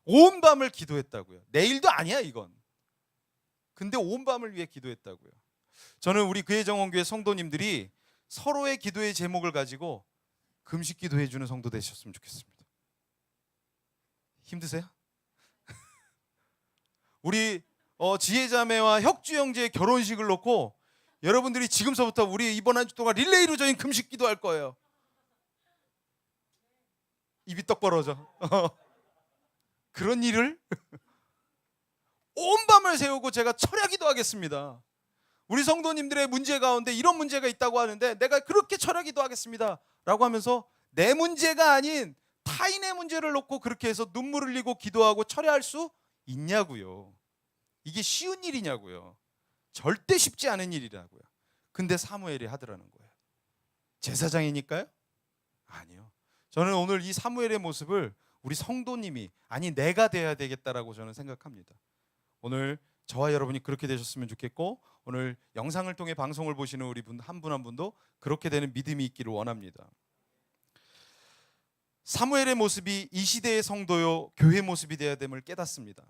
온 밤을 기도했다고요. 내일도 아니야 이건. 근데 온 밤을 위해 기도했다고요. 저는 우리 그의 정원교회 성도님들이 서로의 기도의 제목을 가지고 금식 기도해 주는 성도 되셨으면 좋겠습니다. 힘드세요? 우리 지혜자매와 혁주 형제의 결혼식을 놓고 여러분들이 지금서부터 우리 이번 한 주 동안 릴레이로 저희 금식 기도할 거예요. 입이 떡 벌어져. 그런 일을 온 밤을 세우고 제가 철야 기도하겠습니다. 우리 성도님들의 문제 가운데 이런 문제가 있다고 하는데 내가 그렇게 철야 기도하겠습니다 라고 하면서 내 문제가 아닌 타인의 문제를 놓고 그렇게 해서 눈물 흘리고 기도하고 철야할 수 있냐고요. 이게 쉬운 일이냐고요. 절대 쉽지 않은 일이라고요. 근데 사무엘이 하더라는 거예요. 제사장이니까요? 아니요. 저는 오늘 이 사무엘의 모습을 우리 성도님이, 아니 내가 돼야 되겠다라고 저는 생각합니다. 오늘 저와 여러분이 그렇게 되셨으면 좋겠고, 오늘 영상을 통해 방송을 보시는 우리 한 분 한 분도 그렇게 되는 믿음이 있기를 원합니다. 사무엘의 모습이 이 시대의 성도요 교회 모습이 되어야 됨을 깨닫습니다.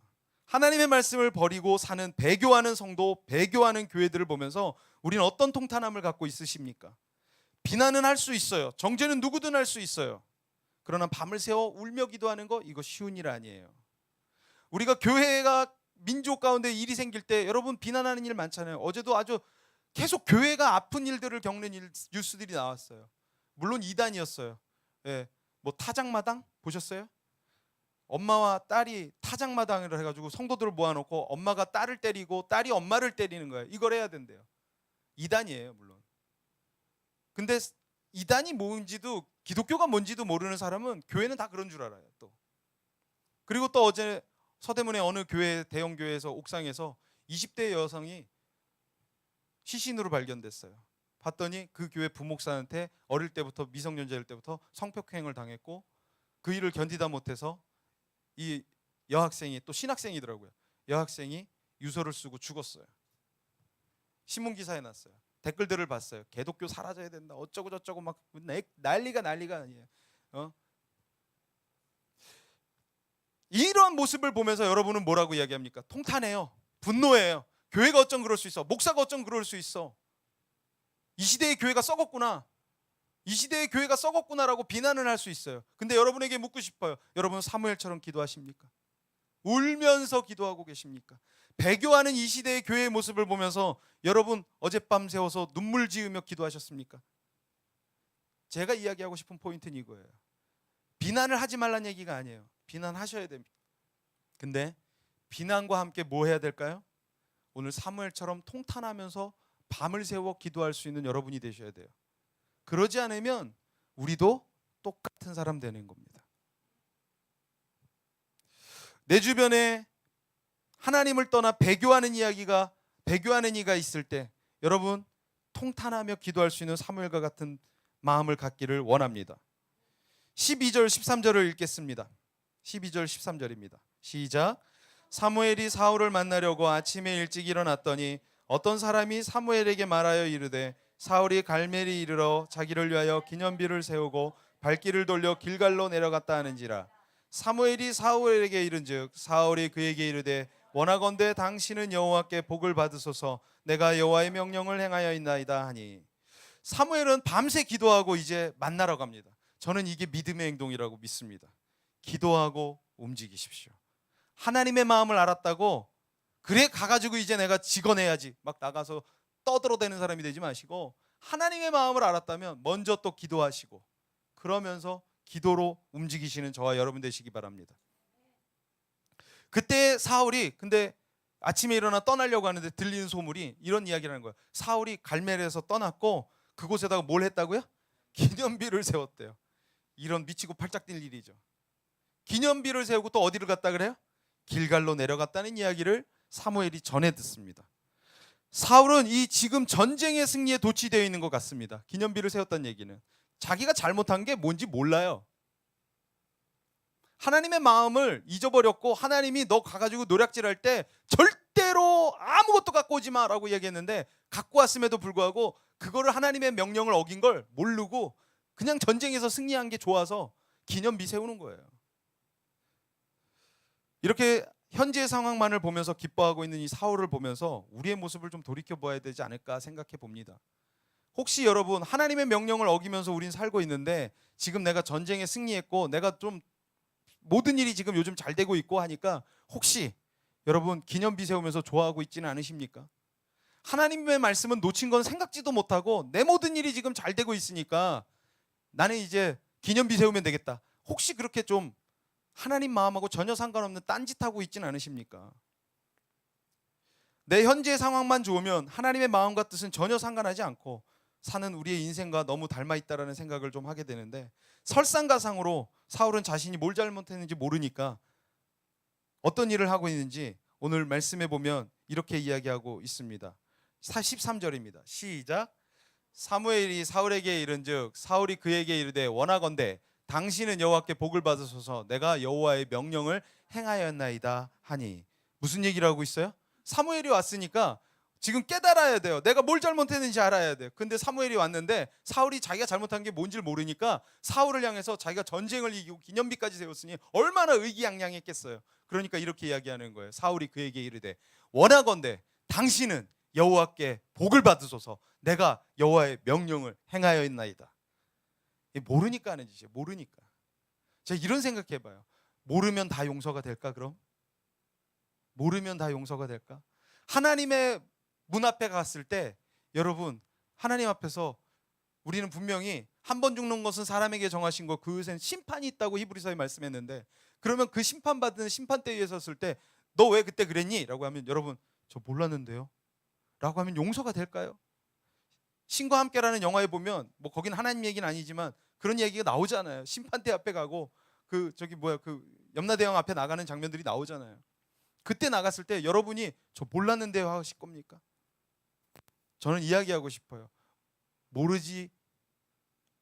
하나님의 말씀을 버리고 사는 배교하는 성도, 배교하는 교회들을 보면서 우리는 어떤 통탄함을 갖고 있으십니까? 비난은 할 수 있어요. 정죄는 누구든 할 수 있어요. 그러나 밤을 새워 울며 기도하는 거, 이거 쉬운 일 아니에요. 우리가 교회가 민족 가운데 일이 생길 때 여러분 비난하는 일 많잖아요. 어제도 아주 계속 교회가 아픈 일들을 겪는 뉴스들이 나왔어요. 물론 이단이었어요. 예, 뭐 타작마당 보셨어요? 엄마와 딸이 타작마당을 해가지고 성도들을 모아놓고 엄마가 딸을 때리고 딸이 엄마를 때리는 거예요. 이걸 해야 된대요. 이단이에요, 물론. 근데 이단이 뭔지도, 기독교가 뭔지도 모르는 사람은 교회는 다 그런 줄 알아요. 또 그리고 또 어제 서대문의 어느 교회, 대형 교회에서 옥상에서 20대 여성이 시신으로 발견됐어요. 봤더니 그 교회 부목사한테 어릴 때부터, 미성년자일 때부터 성폭행을 당했고 그 일을 견디다 못해서 이 여학생이, 또 신학생이더라고요. 여학생이 유서를 쓰고 죽었어요. 신문기사에 났어요. 댓글들을 봤어요. 개독교 사라져야 된다, 어쩌고 저쩌고 막 난리가 아니에요. 이런 모습을 보면서 여러분은 뭐라고 이야기합니까? 통탄해요. 분노해요. 교회가 어쩜 그럴 수 있어? 목사가 어쩜 그럴 수 있어? 이 시대의 교회가 썩었구나. 이 시대의 교회가 썩었구나라고 비난을 할 수 있어요. 근데 여러분에게 묻고 싶어요. 여러분 사무엘처럼 기도하십니까? 울면서 기도하고 계십니까? 배교하는 이 시대의 교회의 모습을 보면서 여러분 어젯밤 새워서 눈물 지으며 기도하셨습니까? 제가 이야기하고 싶은 포인트는 이거예요. 비난을 하지 말라는 얘기가 아니에요. 비난하셔야 됩니다. 근데 비난과 함께 뭐 해야 될까요? 오늘 사무엘처럼 통탄하면서 밤을 새워 기도할 수 있는 여러분이 되셔야 돼요. 그러지 않으면 우리도 똑같은 사람 되는 겁니다. 내 주변에 하나님을 떠나 배교하는 이가 있을 때 여러분 통탄하며 기도할 수 있는 사무엘과 같은 마음을 갖기를 원합니다. 12절 13절을 읽겠습니다. 12절 13절입니다. 시작. 사무엘이 사울을 만나려고 아침에 일찍 일어났더니 어떤 사람이 사무엘에게 말하여 이르되 사울이 갈멜이 이르러 자기를 위하여 기념비를 세우고 발길을 돌려 길갈로 내려갔다 하는지라. 사무엘이 사울에게 이른즉 사울이 그에게 이르되 원하건대 당신은 여호와께 복을 받으소서, 내가 여호와의 명령을 행하여 있나이다 하니. 사무엘은 밤새 기도하고 이제 만나러 갑니다. 저는 이게 믿음의 행동이라고 믿습니다. 기도하고 움직이십시오. 하나님의 마음을 알았다고 그래 가가지고 이제 내가 직언해야지 막 나가서 떠들어대는 사람이 되지 마시고, 하나님의 마음을 알았다면 먼저 또 기도하시고 그러면서 기도로 움직이시는 저와 여러분 되시기 바랍니다. 그때 사울이 근데 아침에 일어나 떠나려고 하는데 들리는 소문이 이런 이야기를 하는 거예요. 사울이 갈멜에서 떠났고 그곳에다가 뭘 했다고요? 기념비를 세웠대요. 이런 미치고 팔짝 뛸 일이죠. 기념비를 세우고 또 어디를 갔다 그래요? 길갈로 내려갔다는 이야기를 사무엘이 전해 듣습니다. 사울은 이 지금 전쟁의 승리에 도취되어 있는 것 같습니다. 기념비를 세웠다는 얘기는 자기가 잘못한 게 뭔지 몰라요. 하나님의 마음을 잊어버렸고 하나님이 너 가가지고 노략질할 때 절대로 아무것도 갖고 오지 마라고 얘기했는데 갖고 왔음에도 불구하고 그거를 하나님의 명령을 어긴 걸 모르고 그냥 전쟁에서 승리한 게 좋아서 기념비 세우는 거예요. 이렇게 현재의 상황만을 보면서 기뻐하고 있는 이 사울을 보면서 우리의 모습을 좀 돌이켜봐야 되지 않을까 생각해 봅니다. 혹시 여러분 하나님의 명령을 어기면서 우린 살고 있는데 지금 내가 전쟁에 승리했고 내가 좀 모든 일이 지금 요즘 잘 되고 있고 하니까 혹시 여러분 기념비 세우면서 좋아하고 있지는 않으십니까? 하나님의 말씀은 놓친 건 생각지도 못하고 내 모든 일이 지금 잘 되고 있으니까 나는 이제 기념비 세우면 되겠다. 혹시 그렇게 좀 하나님 마음하고 전혀 상관없는 딴짓하고 있진 않으십니까? 내 현재 상황만 좋으면 하나님의 마음과 뜻은 전혀 상관하지 않고 사는 우리의 인생과 너무 닮아 있다라는 생각을 좀 하게 되는데, 설상가상으로 사울은 자신이 뭘 잘못했는지 모르니까 어떤 일을 하고 있는지 오늘 말씀에 보면 이렇게 이야기하고 있습니다. 13절입니다. 시작. 사무엘이 사울에게 이른즉 사울이 그에게 이르되 원하건대 당신은 여호와께 복을 받으소서 내가 여호와의 명령을 행하였나이다 하니. 무슨 얘기를 하고 있어요? 사무엘이 왔으니까 지금 깨달아야 돼요. 내가 뭘 잘못했는지 알아야 돼요. 근데 사무엘이 왔는데 사울이 자기가 잘못한 게 뭔지를 모르니까 사울을 향해서 자기가 전쟁을 이기고 기념비까지 세웠으니 얼마나 의기양양했겠어요. 그러니까 이렇게 이야기하는 거예요. 사울이 그에게 이르되 원하건대 당신은 여호와께 복을 받으소서 내가 여호와의 명령을 행하였나이다. 모르니까 하는 짓이에요. 모르니까. 제가 이런 생각해봐요. 모르면 다 용서가 될까 그럼? 모르면 다 용서가 될까? 하나님의 문 앞에 갔을 때 여러분, 하나님 앞에서 우리는 분명히 한 번 죽는 것은 사람에게 정하신 것, 그것엔 심판이 있다고 히브리서에 말씀했는데, 그러면 그 심판받는 심판대 위에 섰을 때 너 왜 그때 그랬니? 라고 하면 여러분 저 몰랐는데요 라고 하면 용서가 될까요? 신과 함께라는 영화에 보면 뭐 거긴 하나님 얘기는 아니지만 그런 얘기가 나오잖아요. 심판대 앞에 가고 그 염라대왕 앞에 나가는 장면들이 나오잖아요. 그때 나갔을 때 여러분이 저 몰랐는데요 하실 겁니까? 저는 이야기하고 싶어요.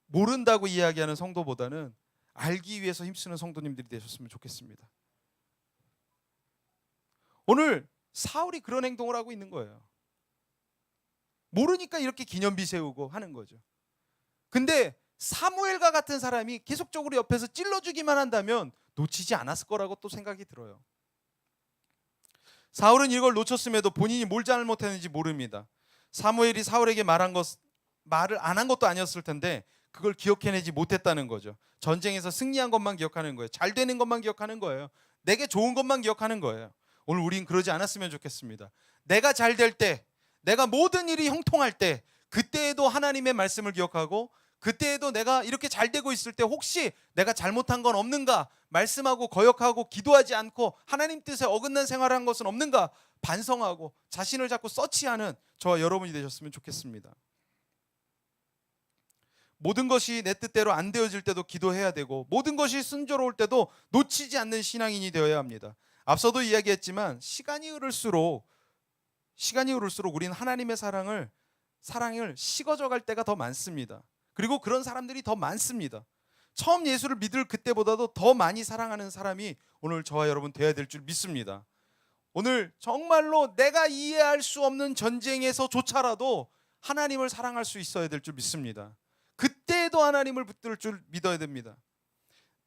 모른다고 이야기하는 성도보다는 알기 위해서 힘쓰는 성도님들이 되셨으면 좋겠습니다. 오늘 사울이 그런 행동을 하고 있는 거예요. 모르니까 이렇게 기념비 세우고 하는 거죠. 근데 사무엘과 같은 사람이 계속적으로 옆에서 찔러주기만 한다면 놓치지 않았을 거라고 또 생각이 들어요. 사울은 이걸 놓쳤음에도 본인이 뭘 잘못했는지 모릅니다. 사무엘이 사울에게 말을 안 한 것도 아니었을 텐데 그걸 기억해내지 못했다는 거죠. 전쟁에서 승리한 것만 기억하는 거예요. 잘 되는 것만 기억하는 거예요. 내게 좋은 것만 기억하는 거예요. 오늘 우린 그러지 않았으면 좋겠습니다. 내가 잘 될 때, 내가 모든 일이 형통할 때, 그때에도 하나님의 말씀을 기억하고 그때에도 내가 이렇게 잘 되고 있을 때 혹시 내가 잘못한 건 없는가, 말씀하고 거역하고 기도하지 않고 하나님 뜻에 어긋난 생활을 한 것은 없는가 반성하고 자신을 자꾸 서치하는 저와 여러분이 되셨으면 좋겠습니다. 모든 것이 내 뜻대로 안 되어질 때도 기도해야 되고 모든 것이 순조로울 때도 놓치지 않는 신앙인이 되어야 합니다. 앞서도 이야기했지만 시간이 흐를수록 우리는 하나님의 사랑을 식어져 갈 때가 더 많습니다. 그리고 그런 사람들이 더 많습니다. 처음 예수를 믿을 그때보다도 더 많이 사랑하는 사람이 오늘 저와 여러분 되어야 될 줄 믿습니다. 오늘 정말로 내가 이해할 수 없는 전쟁에서조차라도 하나님을 사랑할 수 있어야 될 줄 믿습니다. 그때도 하나님을 붙들 줄 믿어야 됩니다.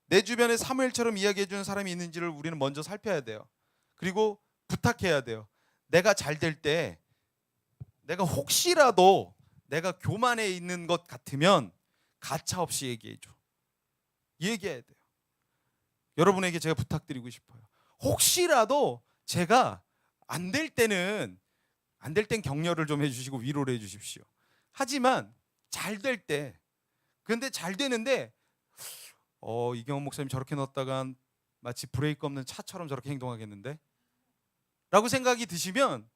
내 주변에 사무엘처럼 이야기해 주는 사람이 있는지를 우리는 먼저 살펴야 돼요. 그리고 부탁해야 돼요. 내가 잘 될 때 내가 혹시라도 내가 교만해 있는 것 같으면 가차없이 얘기해 줘. 얘기해야 돼요. 여러분에게 제가 부탁드리고 싶어요. 혹시라도 제가 안 될 땐 격려를 좀 해주시고 위로를 해주십시오. 하지만 잘 될 때, 그런데 잘 되는데 이경원 목사님 저렇게 넣었다간 마치 브레이크 없는 차처럼 저렇게 행동하겠는데? 라고 생각이 드시면,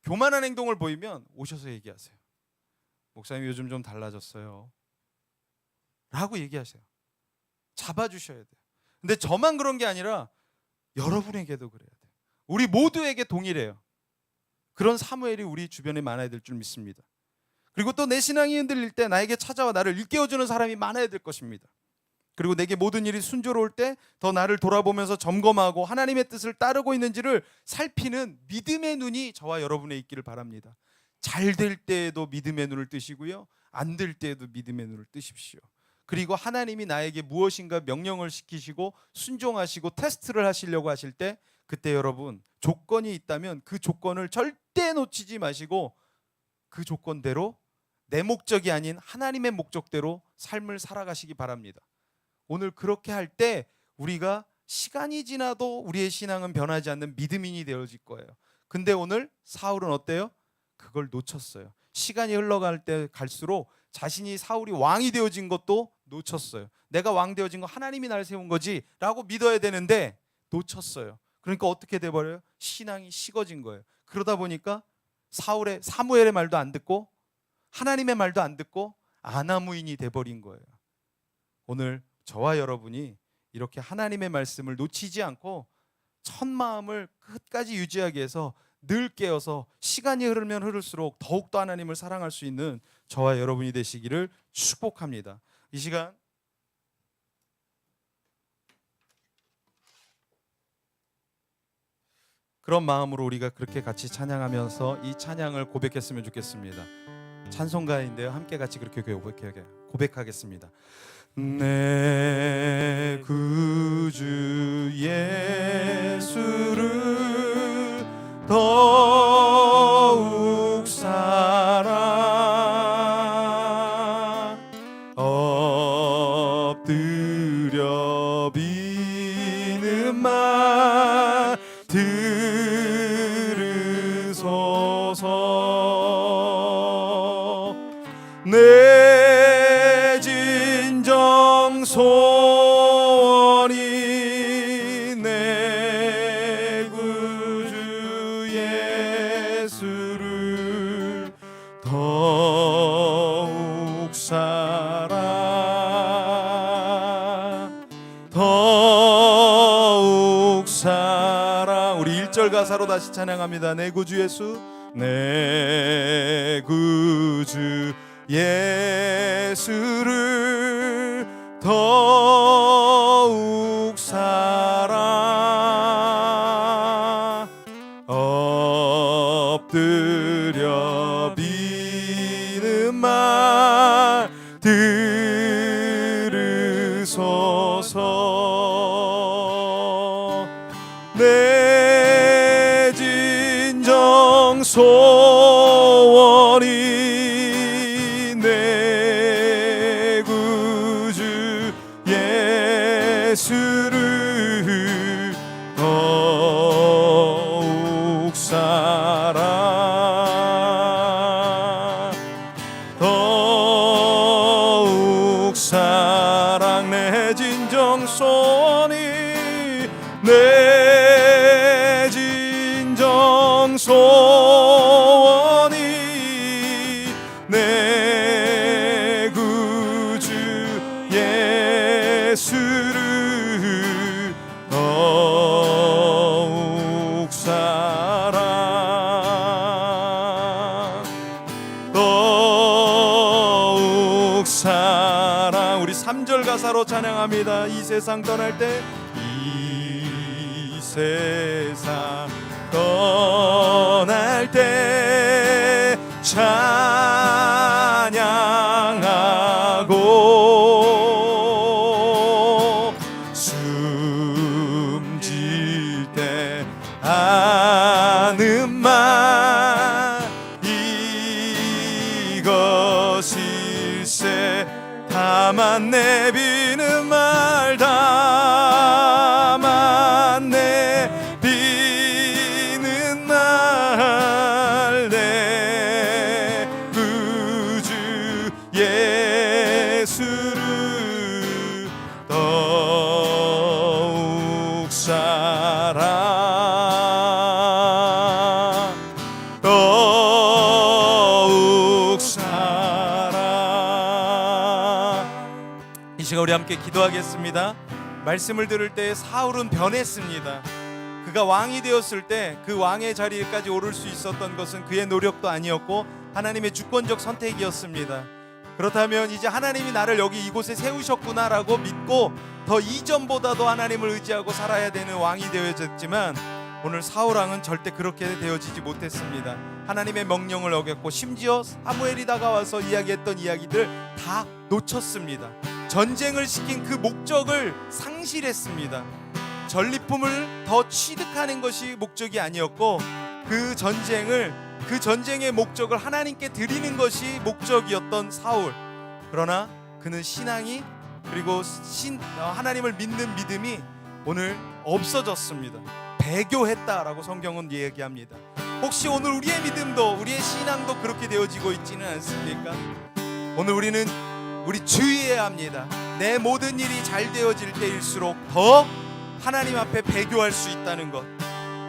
교만한 행동을 보이면 오셔서 얘기하세요. 목사님 요즘 좀 달라졌어요 라고 얘기하세요. 잡아주셔야 돼요. 근데 저만 그런 게 아니라 여러분에게도 그래야 돼요. 우리 모두에게 동일해요. 그런 사무엘이 우리 주변에 많아야 될 줄 믿습니다. 그리고 또 내 신앙이 흔들릴 때 나에게 찾아와 나를 일깨워주는 사람이 많아야 될 것입니다. 그리고 내게 모든 일이 순조로울 때 더 나를 돌아보면서 점검하고 하나님의 뜻을 따르고 있는지를 살피는 믿음의 눈이 저와 여러분에 있기를 바랍니다. 잘 될 때에도 믿음의 눈을 뜨시고요, 안 될 때에도 믿음의 눈을 뜨십시오. 그리고 하나님이 나에게 무엇인가 명령을 시키시고 순종하시고 테스트를 하시려고 하실 때, 그때 여러분 조건이 있다면 그 조건을 절대 놓치지 마시고 그 조건대로 내 목적이 아닌 하나님의 목적대로 삶을 살아가시기 바랍니다. 오늘 그렇게 할 때 우리가 시간이 지나도 우리의 신앙은 변하지 않는 믿음인이 되어질 거예요. 근데 오늘 사울은 어때요? 그걸 놓쳤어요. 시간이 흘러갈 때 갈수록 자신이 사울이 왕이 되어진 것도 놓쳤어요. 내가 왕 되어진 거 하나님이 날 세운 거지라고 믿어야 되는데 놓쳤어요. 그러니까 어떻게 돼버려요? 신앙이 식어진 거예요. 그러다 보니까 사무엘의 말도 안 듣고 하나님의 말도 안 듣고 아나무인이 돼버린 거예요. 오늘 저와 여러분이 이렇게 하나님의 말씀을 놓치지 않고 첫 마음을 끝까지 유지하기 위해서 늘 깨어서 시간이 흐르면 흐를수록 더욱더 하나님을 사랑할 수 있는 저와 여러분이 되시기를 축복합니다. 이 시간 그런 마음으로 우리가 그렇게 같이 찬양하면서 이 찬양을 고백했으면 좋겠습니다. 찬송가인데요, 함께 같이 그렇게 고백하겠습니다. 내 구주 예수를 더욱 사랑 엎드려 비는 말 들으소서. 내 진정 소원이 내 구주 예수를 더욱 사랑. 우리 1절 가사로 다시 찬양합니다. 내 구주 예수, 내 구주 예수를 더욱 사랑 엎드려 비는 말 들으소서. 내 진정 소원이 내 구주 예수를 더욱 사랑 내 진정 소원이 내 진정 소원이 내 구주 예수를 더욱 사랑. 우리 3절 가사로 찬양합니다. 이 세상 떠날 때, 이 세상 떠날 때 찬양하고 숨질 때 하는 말 이것일세. 다만 내비는 말 다만 내비는 날 내 구주 예수를 더욱 사랑 이 시간 우리 함께 기도하겠습니다. 말씀을 들을 때 사울은 변했습니다. 그가 왕이 되었을 때 그 왕의 자리에까지 오를 수 있었던 것은 그의 노력도 아니었고 하나님의 주권적 선택이었습니다. 그렇다면 이제 하나님이 나를 여기 이곳에 세우셨구나라고 믿고 더 이전보다도 하나님을 의지하고 살아야 되는 왕이 되어졌지만 오늘 사울 왕은 절대 그렇게 되어지지 못했습니다. 하나님의 명령을 어겼고 심지어 사무엘이 다가와서 이야기했던 이야기들 다 놓쳤습니다. 전쟁을 시킨 그 목적을 상실했습니다. 전리품을 더 취득하는 것이 목적이 아니었고 그 전쟁의 목적을 하나님께 드리는 것이 목적이었던 사울. 그러나 그는 신앙이 그리고 하나님을 믿는 믿음이 오늘 없어졌습니다. 배교했다라고 성경은 얘기합니다. 혹시 오늘 우리의 믿음도 우리의 신앙도 그렇게 되어지고 있지는 않습니까? 오늘 우리는 우리 주의해야 합니다. 내 모든 일이 잘 되어질 때일수록 더 하나님 앞에 배교할 수 있다는 것,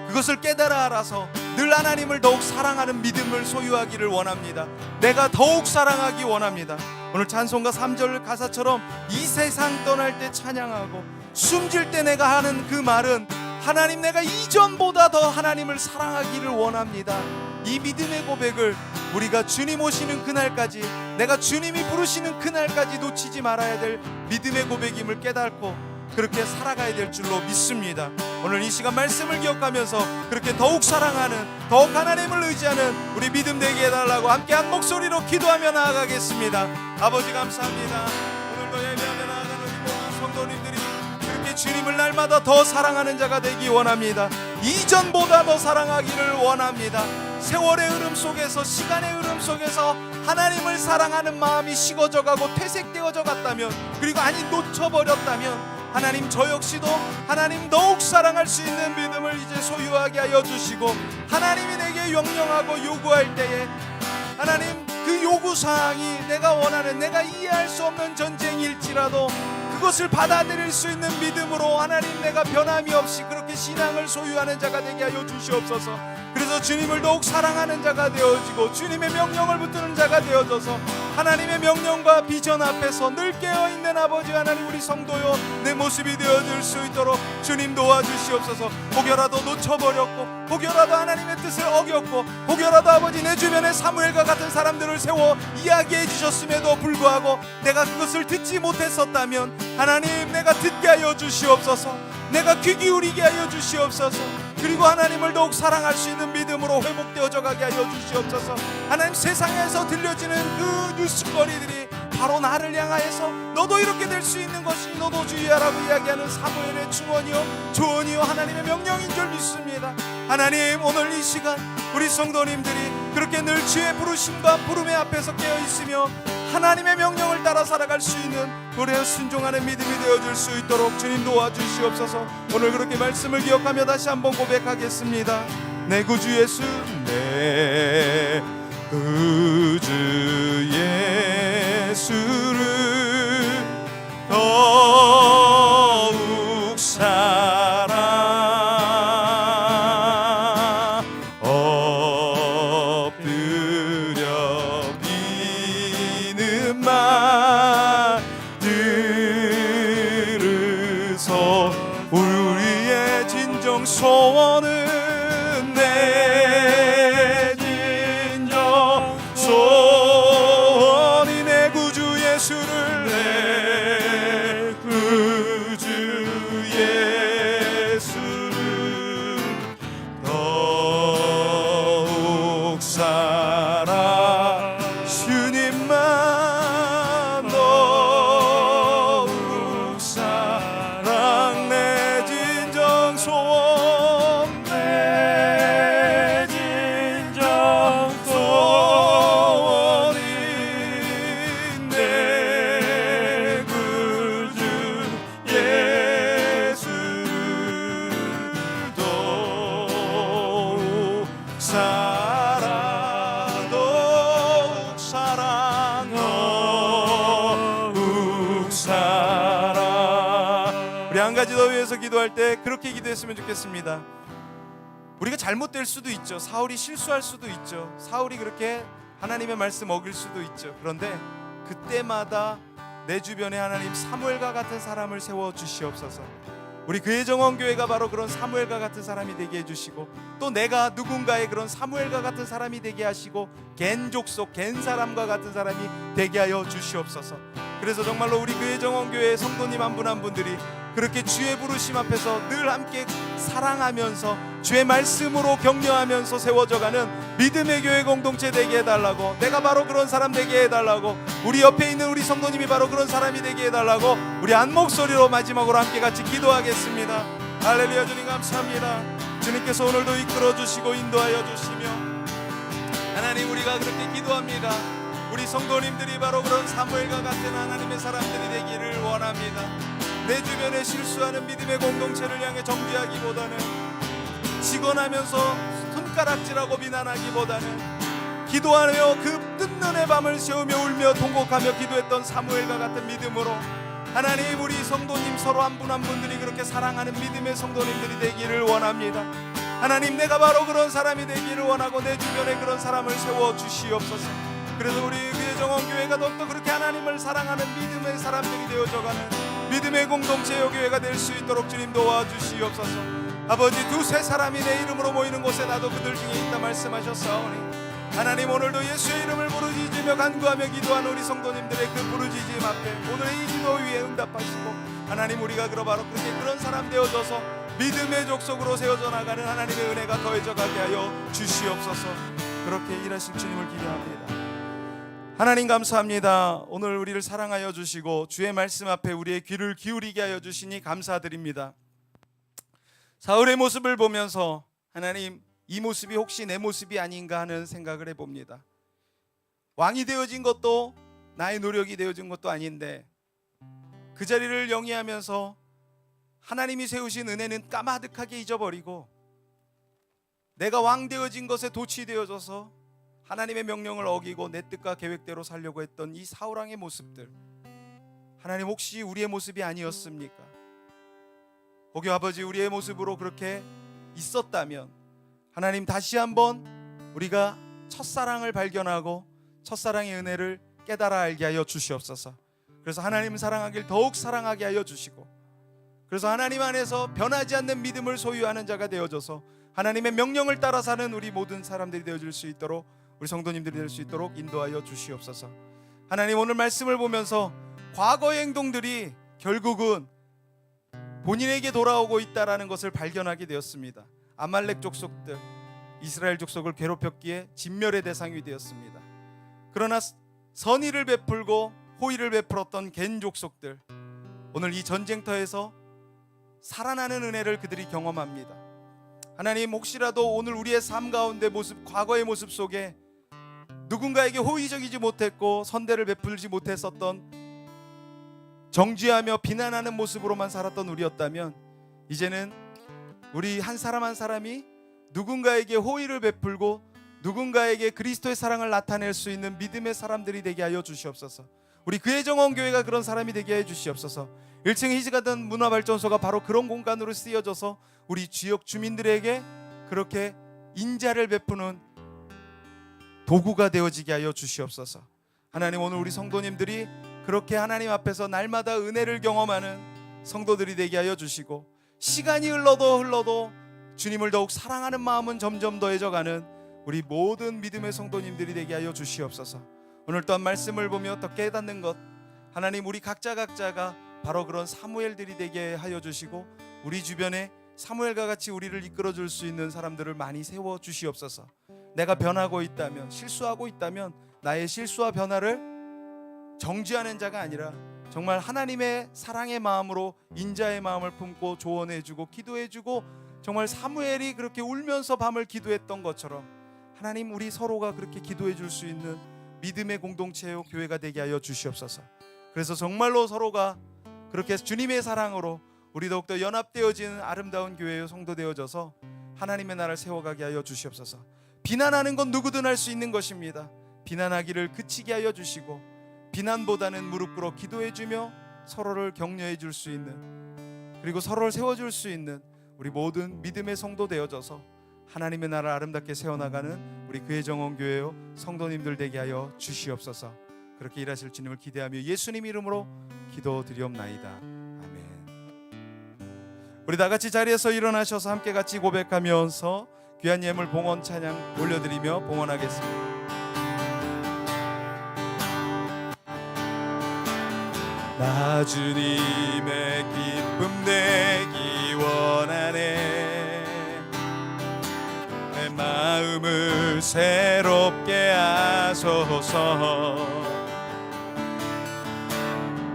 그것을 깨달아 알아서 늘 하나님을 더욱 사랑하는 믿음을 소유하기를 원합니다. 내가 더욱 사랑하기 원합니다. 오늘 찬송가 3절 가사처럼 이 세상 떠날 때 찬양하고 숨질 때 내가 하는 그 말은 하나님, 내가 이전보다 더 하나님을 사랑하기를 원합니다. 이 믿음의 고백을 우리가 주님 오시는 그날까지, 내가 주님이 부르시는 그날까지 놓치지 말아야 될 믿음의 고백임을 깨닫고 그렇게 살아가야 될 줄로 믿습니다. 오늘 이 시간 말씀을 기억하면서 그렇게 더욱 사랑하는, 더욱 하나님을 의지하는 우리 믿음 되게 해달라고 함께 한 목소리로 기도하며 나아가겠습니다. 아버지 감사합니다. 오늘도 예배하며 나아가는 우리 모든 성도님들이 그렇게 주님을 날마다 더 사랑하는 자가 되기 원합니다. 이전보다 더 사랑하기를 원합니다. 세월의 흐름 속에서, 시간의 흐름 속에서 하나님을 사랑하는 마음이 식어져가고 퇴색되어져 갔다면, 그리고 아니 놓쳐버렸다면, 하나님 저 역시도 하나님 더욱 사랑할 수 있는 믿음을 이제 소유하게 하여 주시고, 하나님이 내게 명령하고 요구할 때에 하나님 그 요구사항이 내가 원하는, 내가 이해할 수 없는 전쟁일지라도 그것을 받아들일 수 있는 믿음으로 하나님 내가 변함이 없이 그렇게 신앙을 소유하는 자가 되게 하여 주시옵소서. 그래서 주님을 더욱 사랑하는 자가 되어지고 주님의 명령을 붙드는 자가 되어져서 하나님의 명령과 비전 앞에서 늘 깨어있는 아버지 하나님, 우리 성도요 내 모습이 되어줄 수 있도록 주님 도와주시옵소서. 혹여라도 놓쳐버렸고, 혹여라도 하나님의 뜻을 어겼고, 혹여라도 아버지 내 주변에 사무엘과 같은 사람들을 세워 이야기해 주셨음에도 불구하고 내가 그것을 듣지 못했었다면 하나님, 내가 듣게 하여 주시옵소서. 내가 귀 기울이게 하여 주시옵소서. 그리고 하나님을 더욱 사랑할 수 있는 믿음으로 회복되어져 가게 하여 주시옵소서. 하나님, 세상에서 들려지는 그 뉴스거리들이 바로 나를 향하여서 너도 이렇게 될 수 있는 것이니 너도 주의하라고 이야기하는 사무엘의 충언이요 조언이요 하나님의 명령인 줄 믿습니다. 하나님, 오늘 이 시간 우리 성도님들이 그렇게 늘 주의 부르심과 부름의 앞에서 깨어있으며 하나님의 명령을 따라 살아갈 수 있는 노래에 순종하는 믿음이 되어줄 수 있도록 주님 도와주시옵소서. 오늘 그렇게 말씀을 기억하며 다시 한번 고백하겠습니다. 내 구주 예수, 내 구주 예수를 더욱 사랑 엎드려 비는만 들으소. 우리의 진정 소원은 내 진정 소원이 내 구주 예수를, 내 구주 예수를 더욱 사랑, 주님만 더욱 사랑, 내 진정 소원, 내 진정 소원이 내 구주 예수를 더욱 사랑, 더욱 사랑, 더욱 사랑. 우리 한 가지 더 위해서 기도할 때 그렇게 기도했으면 좋겠습니다. 우리가 잘못될 수도 있죠. 사울이 실수할 수도 있죠. 사울이 그렇게 하나님의 말씀 어길 수도 있죠. 그런데 그때마다 내 주변에 하나님 사무엘과 같은 사람을 세워 주시옵소서. 우리 교회정원교회가 바로 그런 사무엘과 같은 사람이 되게 해주시고, 또 내가 누군가의 그런 사무엘과 같은 사람이 되게 하시고, 갠 족속, 갠 사람과 같은 사람이 되게 하여 주시옵소서. 그래서 정말로 우리 교회정원교회 성도님 한 분 한 분들이 그렇게 주의 부르심 앞에서 늘 함께 사랑하면서 주의 말씀으로 격려하면서 세워져가는 믿음의 교회 공동체 되게 해달라고, 내가 바로 그런 사람 되게 해달라고, 우리 옆에 있는 우리 성도님이 바로 그런 사람이 되게 해달라고 우리 한 목소리로 마지막으로 함께 같이 기도하겠습니다. 할렐루야. 주님 감사합니다. 주님께서 오늘도 이끌어주시고 인도하여 주시며, 하나님, 우리가 그렇게 기도합니다. 우리 성도님들이 바로 그런 사무엘과 같은 하나님의 사람들이 되기를 원합니다. 내 주변에 실수하는 믿음의 공동체를 향해 정죄하기보다는 직언하면서 손가락질하고 비난하기보다는 기도하며 그 뜬눈의 밤을 새우며 울며 통곡하며 기도했던 사무엘과 같은 믿음으로 하나님, 우리 성도님 서로 한 분 한 분들이 그렇게 사랑하는 믿음의 성도님들이 되기를 원합니다. 하나님, 내가 바로 그런 사람이 되기를 원하고 내 주변에 그런 사람을 세워주시옵소서. 그래서 우리 그의 정원교회가 더욱더 그렇게 하나님을 사랑하는 믿음의 사람들이 되어져가는 믿음의 공동체의 교회가 될 수 있도록 주님 도와주시옵소서. 아버지, 두세 사람이 내 이름으로 모이는 곳에 나도 그들 중에 있다 말씀하셨사오니 하나님, 오늘도 예수의 이름을 부르짖으며 간구하며 기도하는 우리 성도님들의 그 부르짖음 앞에 오늘의 이 기도 위에 응답하시고 하나님, 우리가 바로 그렇게 그런 사람 되어져서 믿음의 족속으로 세워져 나가는 하나님의 은혜가 더해져 가게 하여 주시옵소서. 그렇게 일하실 주님을 기대합니다. 하나님, 감사합니다. 오늘 우리를 사랑하여 주시고 주의 말씀 앞에 우리의 귀를 기울이게 하여 주시니 감사드립니다. 사울의 모습을 보면서 하나님, 이 모습이 혹시 내 모습이 아닌가 하는 생각을 해봅니다. 왕이 되어진 것도 나의 노력이 되어진 것도 아닌데 그 자리를 영위하면서 하나님이 세우신 은혜는 까마득하게 잊어버리고 내가 왕 되어진 것에 도취되어져서 하나님의 명령을 어기고 내 뜻과 계획대로 살려고 했던 이 사울왕의 모습들, 하나님, 혹시 우리의 모습이 아니었습니까? 혹여 아버지, 우리의 모습으로 그렇게 있었다면 하나님, 다시 한번 우리가 첫사랑을 발견하고 첫사랑의 은혜를 깨달아 알게 하여 주시옵소서. 그래서 하나님을 사랑하길 더욱 사랑하게 하여 주시고, 그래서 하나님 안에서 변하지 않는 믿음을 소유하는 자가 되어져서 하나님의 명령을 따라 사는 우리 모든 사람들이 되어질 수 있도록, 우리 성도님들이 될 수 있도록 인도하여 주시옵소서. 하나님, 오늘 말씀을 보면서 과거의 행동들이 결국은 본인에게 돌아오고 있다라는 것을 발견하게 되었습니다. 아말렉 족속들, 이스라엘 족속을 괴롭혔기에 진멸의 대상이 되었습니다. 그러나 선의를 베풀고 호의를 베풀었던 겐 족속들, 오늘 이 전쟁터에서 살아나는 은혜를 그들이 경험합니다. 하나님, 혹시라도 오늘 우리의 삶 가운데 모습, 과거의 모습 속에 누군가에게 호의적이지 못했고 선대를 베풀지 못했었던, 정죄하며 비난하는 모습으로만 살았던 우리였다면 이제는 우리 한 사람 한 사람이 누군가에게 호의를 베풀고 누군가에게 그리스도의 사랑을 나타낼 수 있는 믿음의 사람들이 되게 하여 주시옵소서. 우리 그의 정원교회가 그런 사람이 되게 해 주시옵소서. 1층 희지가든 문화발전소가 바로 그런 공간으로 쓰여져서 우리 지역 주민들에게 그렇게 인자를 베푸는 도구가 되어지게 하여 주시옵소서. 하나님, 오늘 우리 성도님들이 그렇게 하나님 앞에서 날마다 은혜를 경험하는 성도들이 되게 하여 주시고, 시간이 흘러도 주님을 더욱 사랑하는 마음은 점점 더해져가는 우리 모든 믿음의 성도님들이 되게 하여 주시옵소서. 오늘 또한 말씀을 보며 더 깨닫는 것, 하나님, 우리 각자가 바로 그런 사무엘들이 되게 하여 주시고 우리 주변에 사무엘과 같이 우리를 이끌어줄 수 있는 사람들을 많이 세워 주시옵소서. 내가 변하고 있다면, 실수하고 있다면 나의 실수와 변화를 정죄하는 자가 아니라 정말 하나님의 사랑의 마음으로 인자의 마음을 품고 조언해주고 기도해주고, 정말 사무엘이 그렇게 울면서 밤을 기도했던 것처럼 하나님, 우리 서로가 그렇게 기도해줄 수 있는 믿음의 공동체요 교회가 되게 하여 주시옵소서. 그래서 정말로 서로가 그렇게 주님의 사랑으로 우리 더욱더 연합되어지는 아름다운 교회요 성도 되어져서 하나님의 나라를 세워가게 하여 주시옵소서. 비난하는 건 누구든 할 수 있는 것입니다. 비난하기를 그치게 하여 주시고, 비난보다는 무릎 꿇어 기도해주며 서로를 격려해 줄 수 있는, 그리고 서로를 세워줄 수 있는 우리 모든 믿음의 성도 되어져서 하나님의 나라를 아름답게 세워나가는 우리 그의 정원교회요 성도님들 되게 하여 주시옵소서. 그렇게 일하실 주님을 기대하며 예수님 이름으로 기도드리옵나이다. 아멘. 우리 다 같이 자리에서 일어나셔서 함께 같이 고백하면서 귀한 예물 봉헌 찬양 올려드리며 봉헌하겠습니다. 나 주님의 기쁨 내기 원하네. 내 마음을 새롭게 하소서.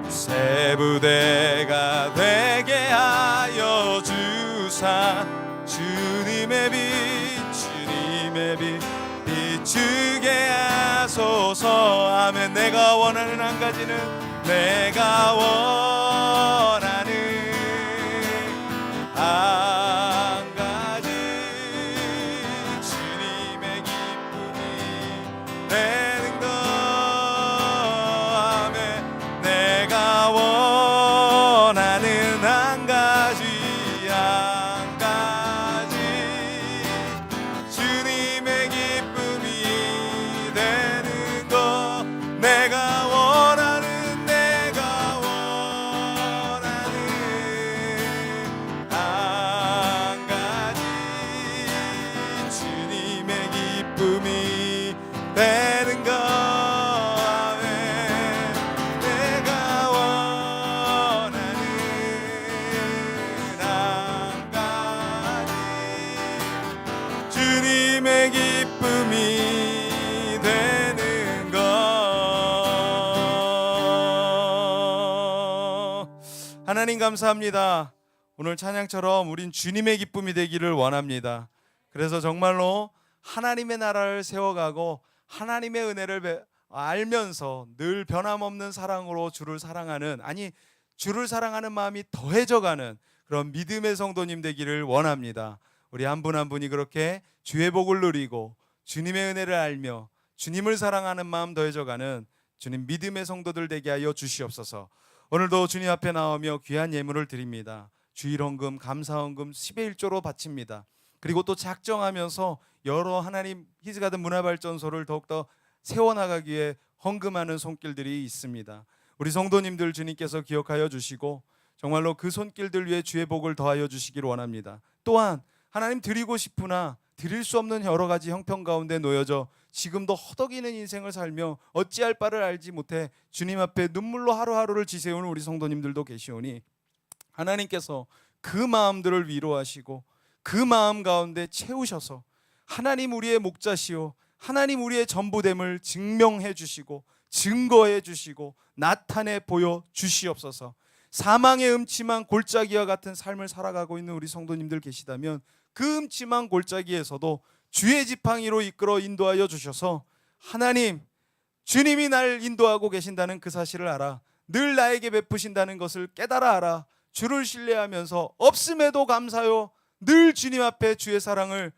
새 부대가 되게 하여 주사 주님의 빛 비추게 하소서. 아멘. 내가 원하는 한 가지는, 내가 원하는 한 가지, 하나님 감사합니다. 오늘 찬양처럼 우린 주님의 기쁨이 되기를 원합니다. 그래서 정말로 하나님의 나라를 세워가고 하나님의 은혜를 알면서 늘 변함없는 사랑으로 주를 사랑하는, 아니 주를 사랑하는 마음이 더해져가는 그런 믿음의 성도님 되기를 원합니다. 우리 한 분 한 분이 그렇게 주의 복을 누리고 주님의 은혜를 알며 주님을 사랑하는 마음 더해져가는 주님 믿음의 성도들 되게 하여 주시옵소서. 오늘도 주님 앞에 나오며 귀한 예물을 드립니다. 주일헌금, 감사헌금 10의 1조로 바칩니다. 그리고 또 작정하면서 여러 하나님 히즈가든 문화발전소를 더욱더 세워나가기 위해 헌금하는 손길들이 있습니다. 우리 성도님들 주님께서 기억하여 주시고 정말로 그 손길들 위해 주의 복을 더하여 주시기를 원합니다. 또한 하나님 드리고 싶으나 드릴 수 없는 여러 가지 형편 가운데 놓여져 지금도 허덕이는 인생을 살며 어찌할 바를 알지 못해 주님 앞에 눈물로 하루하루를 지새우는 우리 성도님들도 계시오니 하나님께서 그 마음들을 위로하시고 그 마음 가운데 채우셔서 하나님 우리의 목자시오 하나님 우리의 전부됨을 증명해 주시고 증거해 주시고 나타내 보여 주시옵소서. 사망의 음침한 골짜기와 같은 삶을 살아가고 있는 우리 성도님들 계시다면 그 음침한 골짜기에서도 주의 지팡이로 이끌어 인도하여 주셔서 하나님 주님이 날 인도하고 계신다는 그 사실을 알아 늘 나에게 베푸신다는 것을 깨달아 알아 주를 신뢰하면서 없음에도 감사요 늘 주님 앞에 주의 사랑을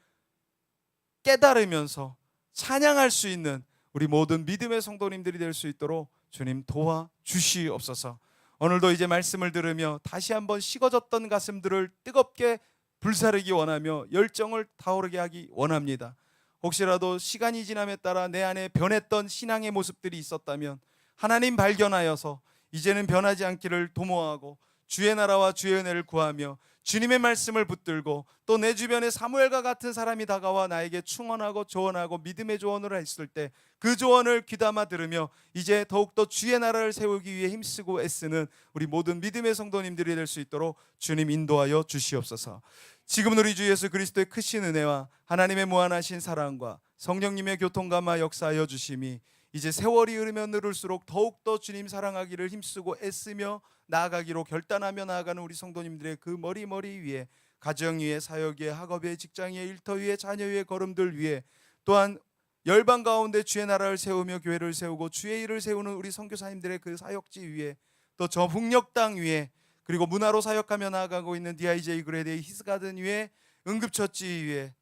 깨달으면서 찬양할 수 있는 우리 모든 믿음의 성도님들이 될 수 있도록 주님 도와주시옵소서. 오늘도 이제 말씀을 들으며 다시 한번 식어졌던 가슴들을 뜨겁게 불사르기 원하며 열정을 타오르게 하기 원합니다. 혹시라도 시간이 지남에 따라 내 안에 변했던 신앙의 모습들이 있었다면 하나님 발견하여서 이제는 변하지 않기를 도모하고 주의 나라와 주의 은혜를 구하며 주님의 말씀을 붙들고 또 내 주변에 사무엘과 같은 사람이 다가와 나에게 충언하고 조언하고 믿음의 조언을 했을 때 그 조언을 귀담아 들으며 이제 더욱더 주의 나라를 세우기 위해 힘쓰고 애쓰는 우리 모든 믿음의 성도님들이 될 수 있도록 주님 인도하여 주시옵소서. 지금은 우리 주 예수 그리스도의 크신 은혜와 하나님의 무한하신 사랑과 성령님의 교통감화 역사하여 주심이 이제 세월이 흐르면 흐를수록 더욱더 주님 사랑하기를 힘쓰고 애쓰며 나아가기로 결단하며 나아가는 우리 성도님들의 그 머리 위에 가정 위에 사역 위에 학업 위에 직장 위에 일터 위에 자녀 위에 걸음들 위에 또한 열방 가운데 주의 나라를 세우며 교회를 세우고 주의 일을 세우는 우리 선교사님들의 그 사역지 위에 또 저 북녘 땅 위에 그리고 문화로 사역하며 나아가고 있는 DIJ 그레데이 히즈가든 위에 응급처치 위에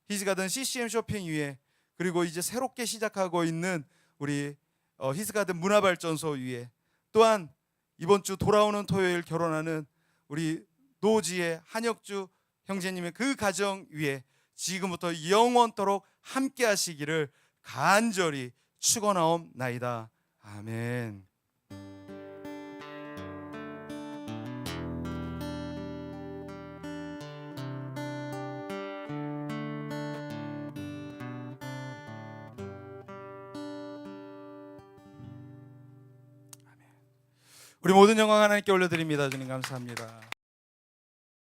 히즈가든 CCM 쇼핑 위에 그리고 이제 새롭게 시작하고 있는 우리 히즈가든 문화발전소 위에 또한 이번 주 돌아오는 토요일 결혼하는 우리 노지의 한혁주 형제님의 그 가정 위에 지금부터 영원토록 함께 하시기를 간절히 축원하옵나이다. 아멘. 우리 모든 영광 하나님께 올려드립니다. 주님 감사합니다.